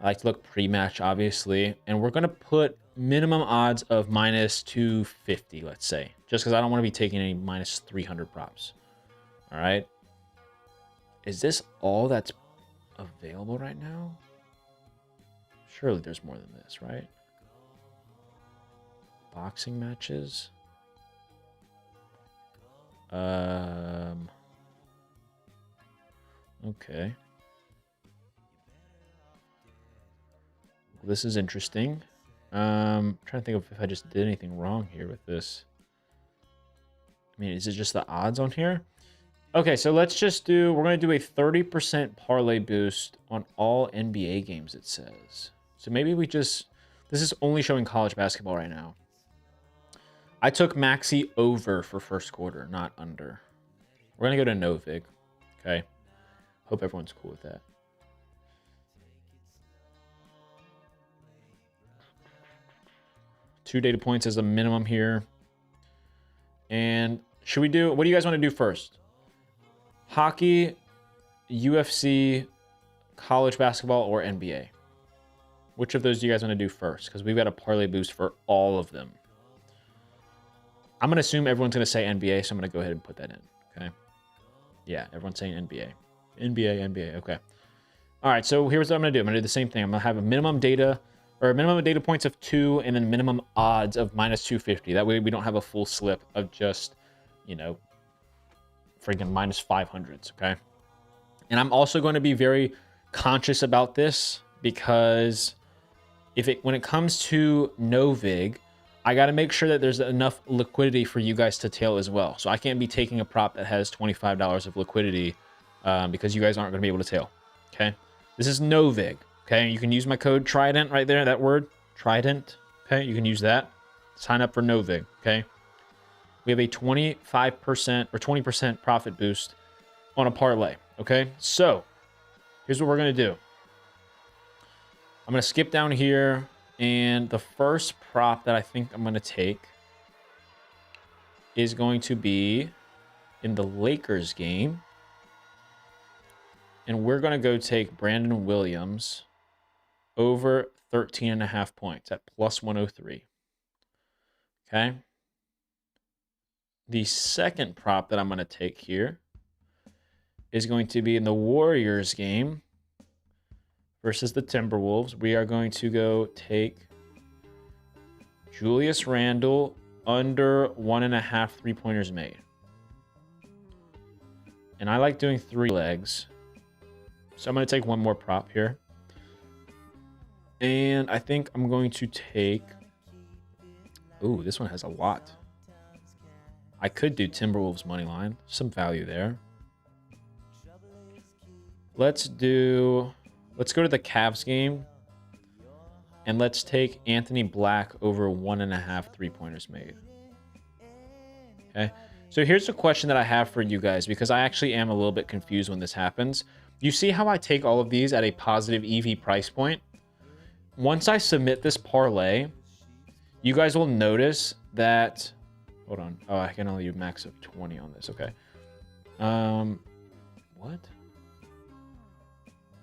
I like to look pre-match, obviously. And we're going to put minimum odds of -250, let's say. Just because I don't want to be taking any -300 props. All right? Is this all that's available right now? Surely there's more than this, right? Boxing matches. Okay. Well, this is interesting. I'm trying to think of if I just did anything wrong here with this. I mean, is it just the odds on here? Okay, so let's just do... We're going to do a 30% parlay boost on all NBA games, it says. So maybe we just... This is only showing college basketball right now. I took Maxi over for first quarter, not under. We're going to go to Novig. Okay. Hope everyone's cool with that. Two data points as a minimum here. And should we do... What do you guys want to do first? Hockey, UFC, college basketball, or NBA? Which of those do you guys want to do first? Because we've got a parlay boost for all of them. I'm going to assume everyone's going to say NBA, so I'm going to go ahead and put that in. Okay. Yeah, everyone's saying NBA. NBA, okay. All right, so here's what I'm going to do. I'm going to do the same thing. I'm going to have a minimum data points of 2 and then minimum odds of -250. That way we don't have a full slip of just, you know, freaking -500s, okay? And I'm also going to be very conscious about this because when it comes to Novig, I got to make sure that there's enough liquidity for you guys to tail as well. So I can't be taking a prop that has $25 of liquidity because you guys aren't going to be able to tail, okay? This is Novig, okay? You can use my code Trident right there, that word, Trident, okay? You can use that. Sign up for Novig, okay? We have a 25% or 20% profit boost on a parlay, okay? So here's what we're going to do. I'm going to skip down here, and the first prop that I think I'm going to take is going to be in the Lakers game. And we're going to go take Brandon Williams over 13.5 points at +103. Okay. The second prop that I'm going to take here is going to be in the Warriors game versus the Timberwolves. We are going to go take Julius Randle under 1.5 3-pointers made. And I like doing 3 legs. So I'm going to take one more prop here. And I think I'm going to take... Ooh, this one has a lot. I could do Timberwolves money line. Some value there. Let's go to the Cavs game. And let's take Anthony Black over 1.5 3-pointers made. Okay. So here's a question that I have for you guys, because I actually am a little bit confused when this happens. You see how I take all of these at a positive EV price point? Once I submit this parlay, you guys will notice that... Hold on. Oh, I can only do max of 20 on this. Okay. What?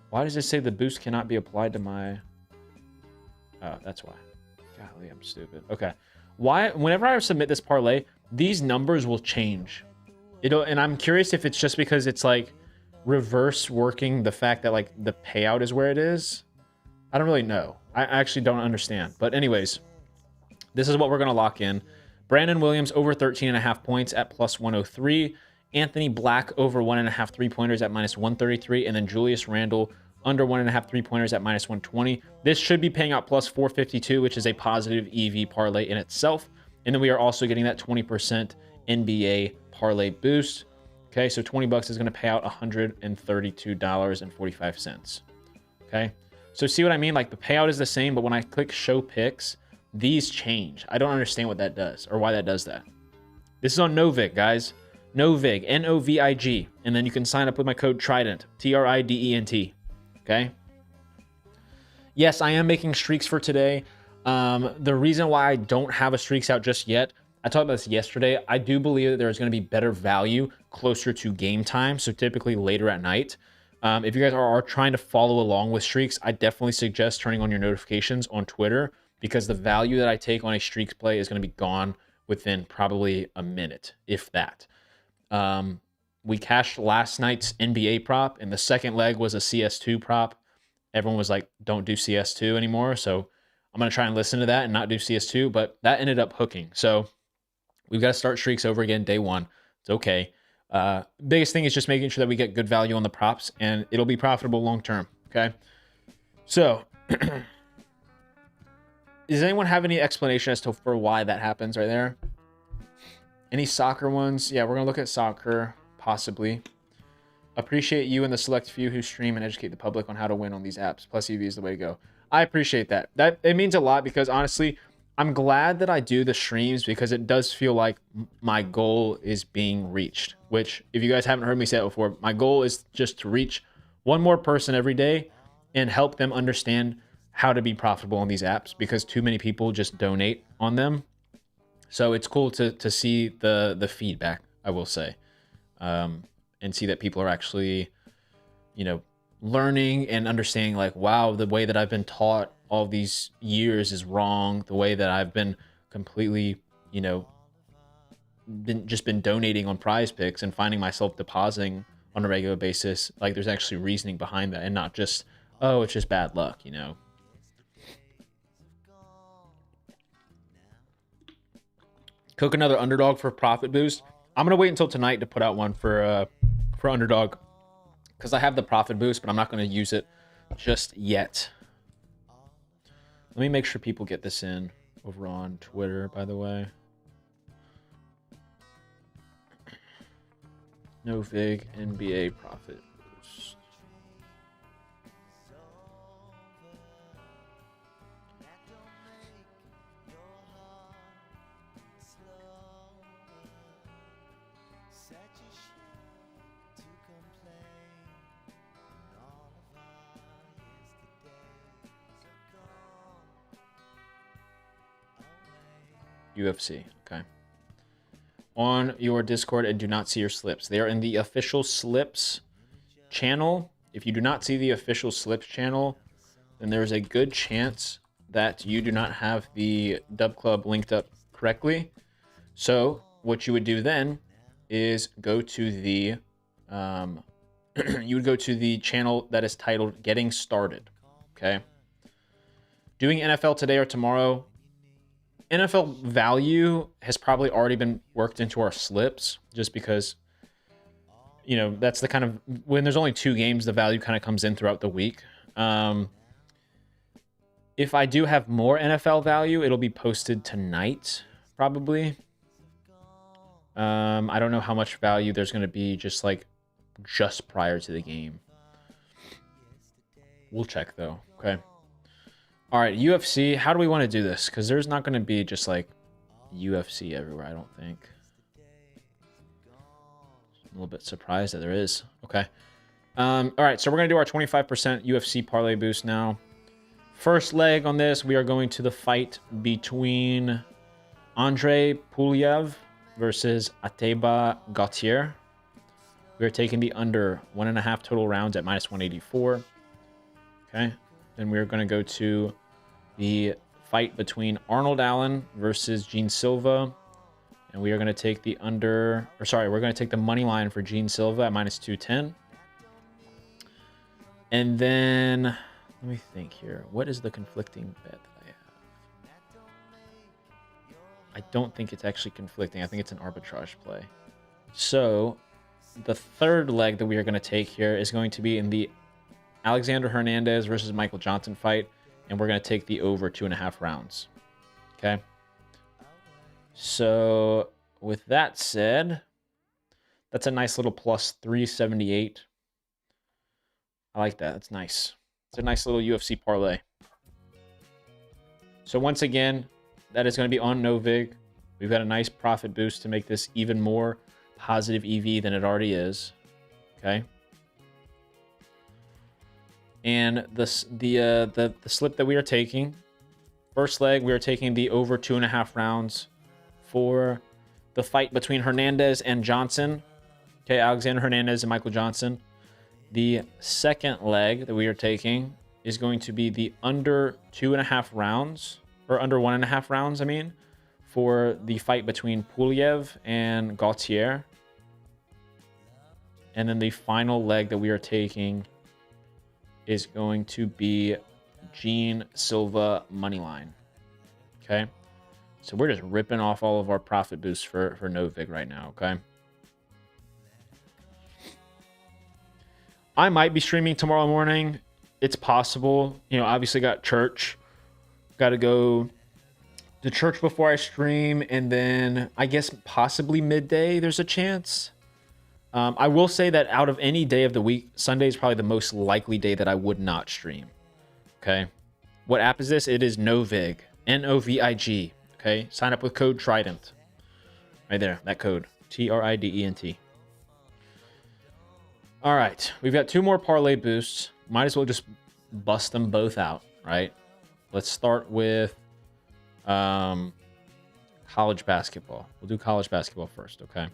Why does it say the boost cannot be applied to my... Oh, that's why. Golly, I'm stupid. Okay. Why? Whenever I submit this parlay, these numbers will change. And I'm curious if it's just because it's like reverse working the fact that like the payout is where it is. I don't really know. I actually don't understand. But anyways, this is what we're going to lock in. Brandon Williams over 13.5 points at plus 103. Anthony Black over 1.5 3-pointers at minus 133. And then Julius Randle under 1.5 3-pointers at minus 120. This should be paying out plus 452, which is a positive EV parlay in itself. And then we are also getting that 20% NBA parlay boost. Okay, so 20 bucks is going to pay out $132.45. Okay, so see what I mean? Like the payout is the same, but when I click show picks, these change. I don't understand what that does or why that does that. This is on Novig, guys. Novig, Novig. And then you can sign up with my code Trident, TRIDENT. Okay. Yes, I am making streaks for today. The reason why I don't have a streaks out just yet, I talked about this yesterday. I do believe that there's going to be better value closer to game time. So typically later at night. If you guys are trying to follow along with streaks, I definitely suggest turning on your notifications on Twitter, because the value that I take on a streaks play is going to be gone within probably a minute, if that. We cashed last night's NBA prop, and the second leg was a CS2 prop. Everyone was like, don't do CS2 anymore. So I'm going to try and listen to that and not do CS2, but that ended up hooking. So we've got to start streaks over again day one. It's okay. Biggest thing is just making sure that we get good value on the props, and it'll be profitable long term. Okay. So does anyone have any explanation as to for why that happens right there? Any soccer ones? Yeah, we're going to look at soccer, possibly. Appreciate you and the select few who stream and educate the public on how to win on these apps. Plus EV is the way to go. I appreciate that. It means a lot, because honestly, I'm glad that I do the streams, because it does feel like my goal is being reached, which if you guys haven't heard me say it before, my goal is just to reach one more person every day and help them understand how to be profitable on these apps, because too many people just donate on them. So it's cool to see the feedback, I will say, and see that people are actually, you know, learning and understanding like, wow, the way that I've been taught all these years is wrong. The way that I've been completely, you know, been donating on Prize Picks and finding myself depositing on a regular basis. Like there's actually reasoning behind that, and not just, oh, it's just bad luck, you know. Cook another underdog for profit boost. I'm gonna wait until tonight to put out one for underdog, because I have the profit boost, but I'm not gonna use it just yet. Let me make sure people get this in over on Twitter, by the way. Novig NBA profit boost. UFC, okay. On your Discord and do not see your slips. They are in the official slips channel. If you do not see the official slips channel, then there's a good chance that you do not have the Dub Club linked up correctly. So what you would do then is go to the you would go to the channel that is titled Getting Started. Okay. Doing NFL today or tomorrow, NFL value has probably already been worked into our slips just because, that's the kind of, when there's only 2 games, the value kind of comes in throughout the week. If I do have more NFL value, it'll be posted tonight, probably. I don't know how much value there's going to be just prior to the game. We'll check though. Okay. All right, UFC. How do we want to do this? Because there's not going to be just UFC everywhere, I don't think. I'm a little bit surprised that there is. Okay. All right, so we're going to do our 25% UFC parlay boost now. First leg on this, we are going to the fight between Andre Pulyev versus Ateba Gautier. We are taking the under 1.5 total rounds at -184. Okay. Then we're going to go to the fight between Arnold Allen versus Gene Silva. And we are going to take the we're going to take the money line for Gene Silva at -210. And then, let me think here. What is the conflicting bet that I have? I don't think it's actually conflicting. I think it's an arbitrage play. So, the third leg that we are going to take here is going to be in the Alexander Hernandez versus Michael Johnson fight. And we're going to take the over 2.5 rounds. Okay. So, with that said, that's a nice little plus 378. I like that. That's nice. It's a nice little UFC parlay. So once again, that is going to be on Novig. We've got a nice profit boost to make this even more positive EV than it already is. Okay. And the slip that we are taking, first leg, we are taking the over 2.5 rounds for the fight between Hernandez and Johnson. Okay, Alexander Hernandez and Michael Johnson. The second leg that we are taking is going to be the under 2.5 rounds, or under 1.5 rounds, I mean, for the fight between Pulyev and Gautier. And then the final leg that we are taking is going to be Gene Silva moneyline. Okay. So we're just ripping off all of our profit boosts for Novig right now. Okay. I might be streaming tomorrow morning. It's possible. Obviously got church. Got to go to church before I stream. And then I guess possibly midday there's a chance. I will say that out of any day of the week, Sunday is probably the most likely day that I would not stream. Okay. What app is this? It is Novig. Novig. Okay. Sign up with code Trident. Right there. That code. TRIDENT. All right. We've got 2 more parlay boosts. Might as well just bust them both out, right? Let's start with college basketball. We'll do college basketball first, okay?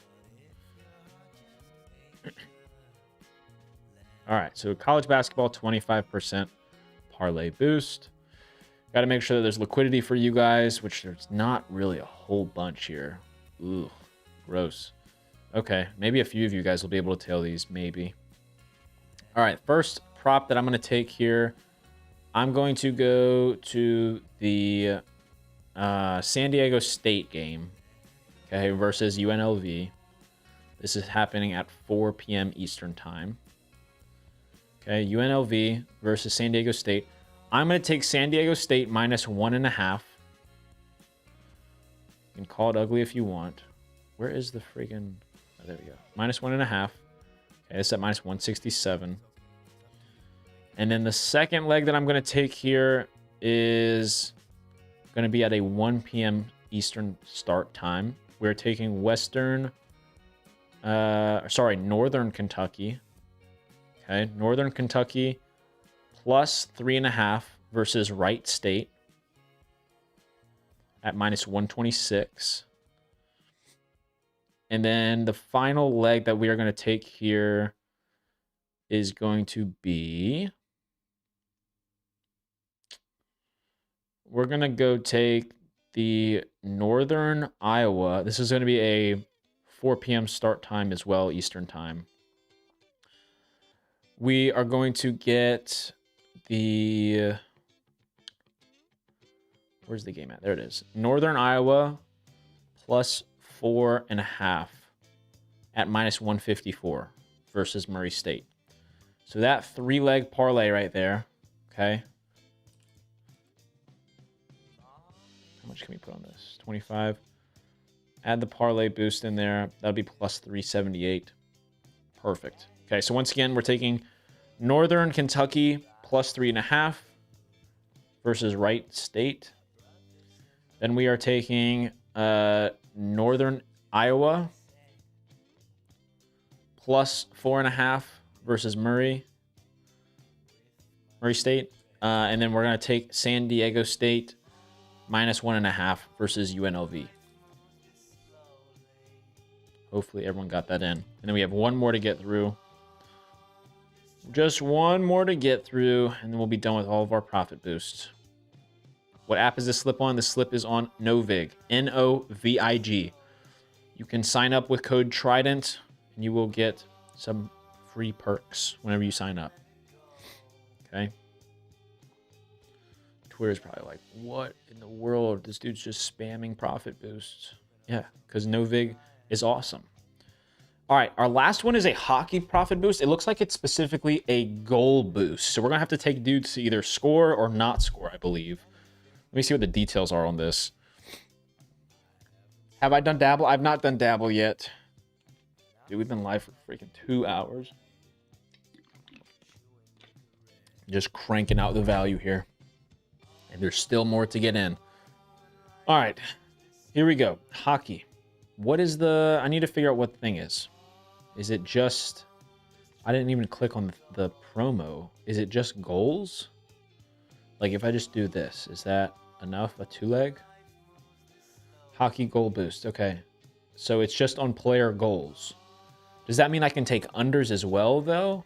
All right, so college basketball, 25% parlay boost. Got to make sure that there's liquidity for you guys, which there's not really a whole bunch here. Ooh, gross. Okay, maybe a few of you guys will be able to tail these, maybe. All right, first prop that I'm going to take here, I'm going to go to the San Diego State game, okay, versus UNLV. This is happening at 4 p.m. Eastern time. Okay, UNLV versus San Diego State. I'm going to take San Diego State -1.5. You can call it ugly if you want. Where is the friggin'... Oh, there we go. -1.5. Okay, it's at -167. And then the second leg that I'm going to take here is going to be at a 1 p.m. Eastern start time. We're taking Northern Kentucky. Okay, Northern Kentucky plus 3.5 versus Wright State at -126. And then the final leg that we are going to take here is going to be... We're going to go take the Northern Iowa. This is going to be a 4 p.m. start time as well, Eastern time. We are going to get the... Where's the game at? There it is. Northern Iowa plus 4.5 at minus 154 versus Murray State. So that 3-leg parlay right there, okay? How much can we put on this? 25. Add the parlay boost in there. That'll be plus 378. Perfect. Okay, so once again, we're taking Northern Kentucky plus 3.5 versus Wright State. Then we are taking Northern Iowa plus 4.5 versus Murray State. And then we're going to take San Diego State minus 1.5 versus UNLV. Hopefully everyone got that in. And then we have one more to get through. Just one more to get through, and then we'll be done with all of our profit boosts. What app is this slip on? The slip is on Novig. Novig. You can sign up with code Trident, and you will get some free perks whenever you sign up. Okay? Twitter's probably like, what in the world? This dude's just spamming profit boosts. Yeah, because Novig is awesome. All right, our last one is a hockey profit boost. It looks like it's specifically a goal boost. So we're going to have to take dudes to either score or not score, I believe. Let me see what the details are on this. Have I done Dabble? I've not done Dabble yet. Dude, we've been live for freaking 2 hours. Just cranking out the value here. And there's still more to get in. All right, here we go. Hockey. What is the... I need to figure out what the thing is. Is it just... I didn't even click on the promo. Is it just goals? Like, if I just do this, is that enough? A 2-leg? Hockey goal boost. Okay. So it's just on player goals. Does that mean I can take unders as well, though?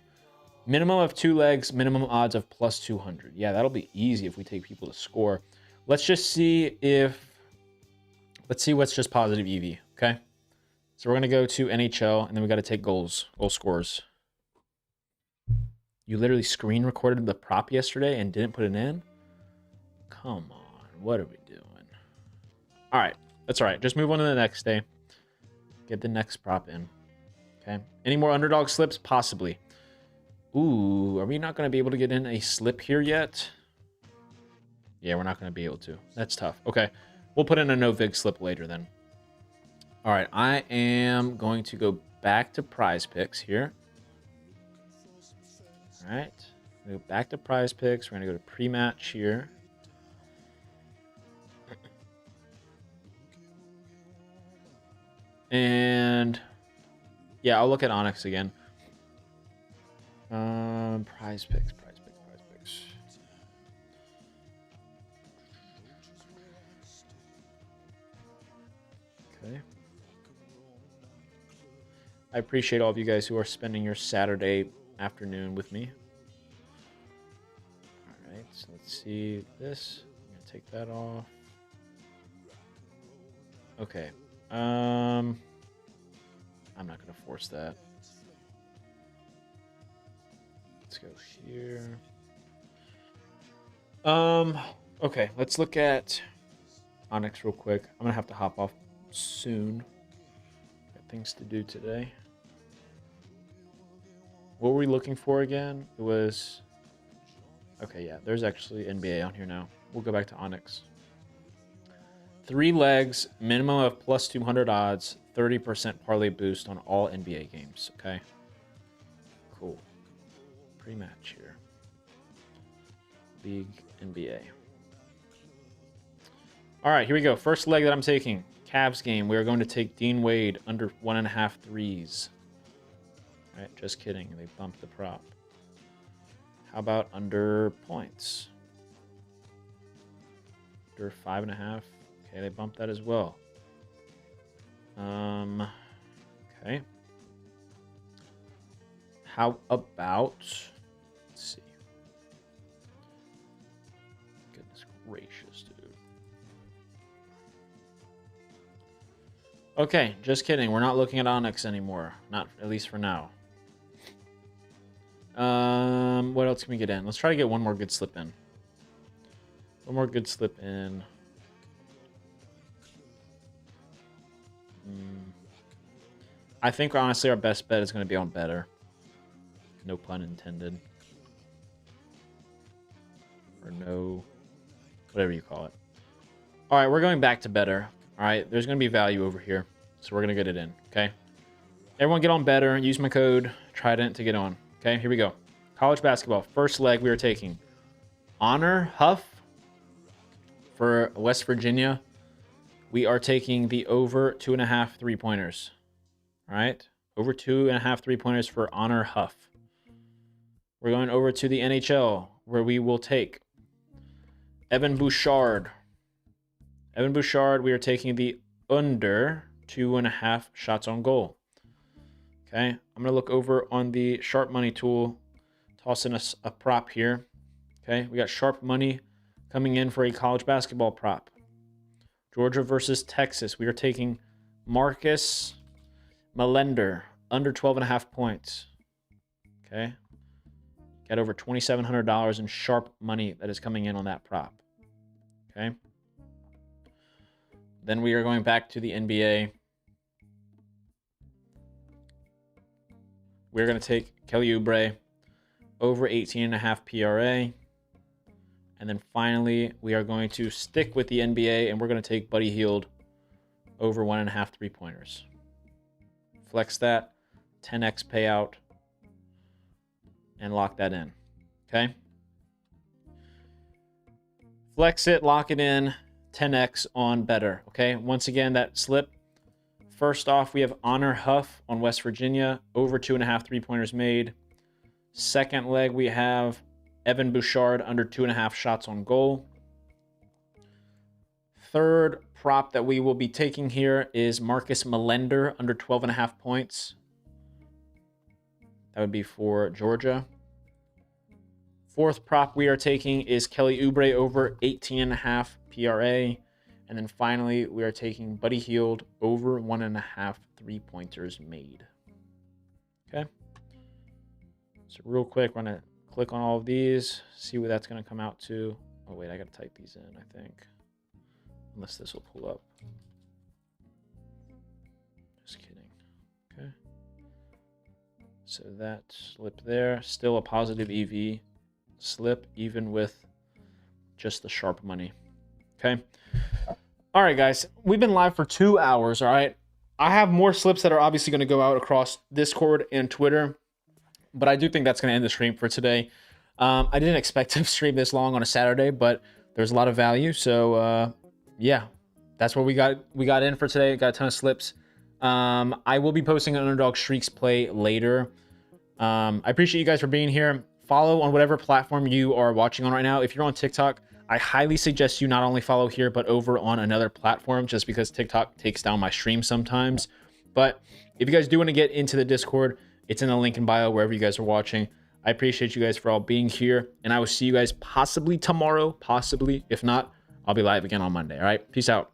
Minimum of 2 legs, minimum odds of plus 200. Yeah, that'll be easy if we take people to score. Let's just see if... Let's see what's just positive EV, okay? So we're going to go to NHL, and then we got to take goal scores. You literally screen recorded the prop yesterday and didn't put it in? Come on, what are we doing? All right, that's all right. Just move on to the next day. Get the next prop in, okay? Any more underdog slips? Possibly. Ooh, are we not going to be able to get in a slip here yet? Yeah, we're not going to be able to. That's tough. Okay, we'll put in a no-vig slip later then. All right, I am going to go back to Prize Picks here. All right, go back to Prize Picks. We're going to go to pre-match here. And yeah, I'll look at Onyx again. Prize Picks. Okay. I appreciate all of you guys who are spending your Saturday afternoon with me. All right, so let's see this. I'm gonna take that off. Okay. I'm not gonna force that. Let's go here. Okay, let's look at Onyx real quick. I'm gonna have to hop off soon. Got things to do today. What were we looking for again? It was... Okay, yeah, there's actually NBA on here now. We'll go back to Onyx. 3 legs, minimum of plus 200 odds, 30% parlay boost on all NBA games, okay? Cool. Pre-match here. League NBA. All right, here we go. First leg that I'm taking. Cavs game. We are going to take Dean Wade under 1.5 threes. All right, just kidding. They bumped the prop. How about under points? Under 5.5. Okay, they bumped that as well. Okay. How about... Let's see. Goodness gracious, dude. Okay, just kidding. We're not looking at Onyx anymore. Not at least for now. What else can we get in? Let's try to get one more good slip in. One more good slip in. I think honestly our best bet is going to be on better. No pun intended. Or no, whatever you call it. All right, we're going back to better. All right, there's going to be value over here. So we're going to get it in, okay? Everyone get on better. Use my code Trident to get on. Okay, here we go. College basketball. First leg we are taking. Honor Huff for West Virginia. We are taking the over 2.5 3-pointers. All right, over 2.5 3-pointers for Honor Huff. We're going over to the NHL where we will take Evan Bouchard. Evan Bouchard, we are taking the under 2.5 shots on goal. Okay, I'm going to look over on the sharp money tool, tossing us a prop here. Okay, we got sharp money coming in for a college basketball prop. Georgia versus Texas. We are taking Marcus Melender, under 12.5 points. Okay, got over $2,700 in sharp money that is coming in on that prop. Okay, then we are going back to the NBA. We're going to take Kelly Oubre over 18.5 PRA. And then finally, we are going to stick with the NBA, and we're going to take Buddy Hield over 1.5 3-pointers. Flex that, 10x payout, and lock that in. Okay? Flex it, lock it in, 10x on better. Okay? Once again, that slip. First off, we have Honor Huff on West Virginia, over 2.5 3-pointers made. Second leg, we have Evan Bouchard, under 2.5 shots on goal. Third prop that we will be taking here is Marcus Melender, under 12.5 points. That would be for Georgia. Fourth prop we are taking is Kelly Oubre, over 18.5 PRA. And then finally, we are taking Buddy Hield, over 1.5 3-pointers made. Okay. So real quick, we're going to click on all of these, see what that's going to come out to. Oh, wait, I got to type these in, I think. Unless this will pull up. Just kidding. Okay. So that slip there, still a positive EV slip, even with just the sharp money. Okay. All right, guys, we've been live for 2 hours. All right. I have more slips that are obviously going to go out across Discord and Twitter, but I do think that's going to end the stream for today. I didn't expect to stream this long on a Saturday, but there's a lot of value. So yeah, that's what we got in for today. Got a ton of slips. I will be posting an Underdog Streaks play later. I appreciate you guys for being here. Follow on whatever platform you are watching on right now. If you're on TikTok, I highly suggest you not only follow here, but over on another platform, just because TikTok takes down my stream sometimes. But if you guys do want to get into the Discord, it's in the link in bio wherever you guys are watching. I appreciate you guys for all being here, and I will see you guys possibly tomorrow, possibly. If not, I'll be live again on Monday. All right, peace out.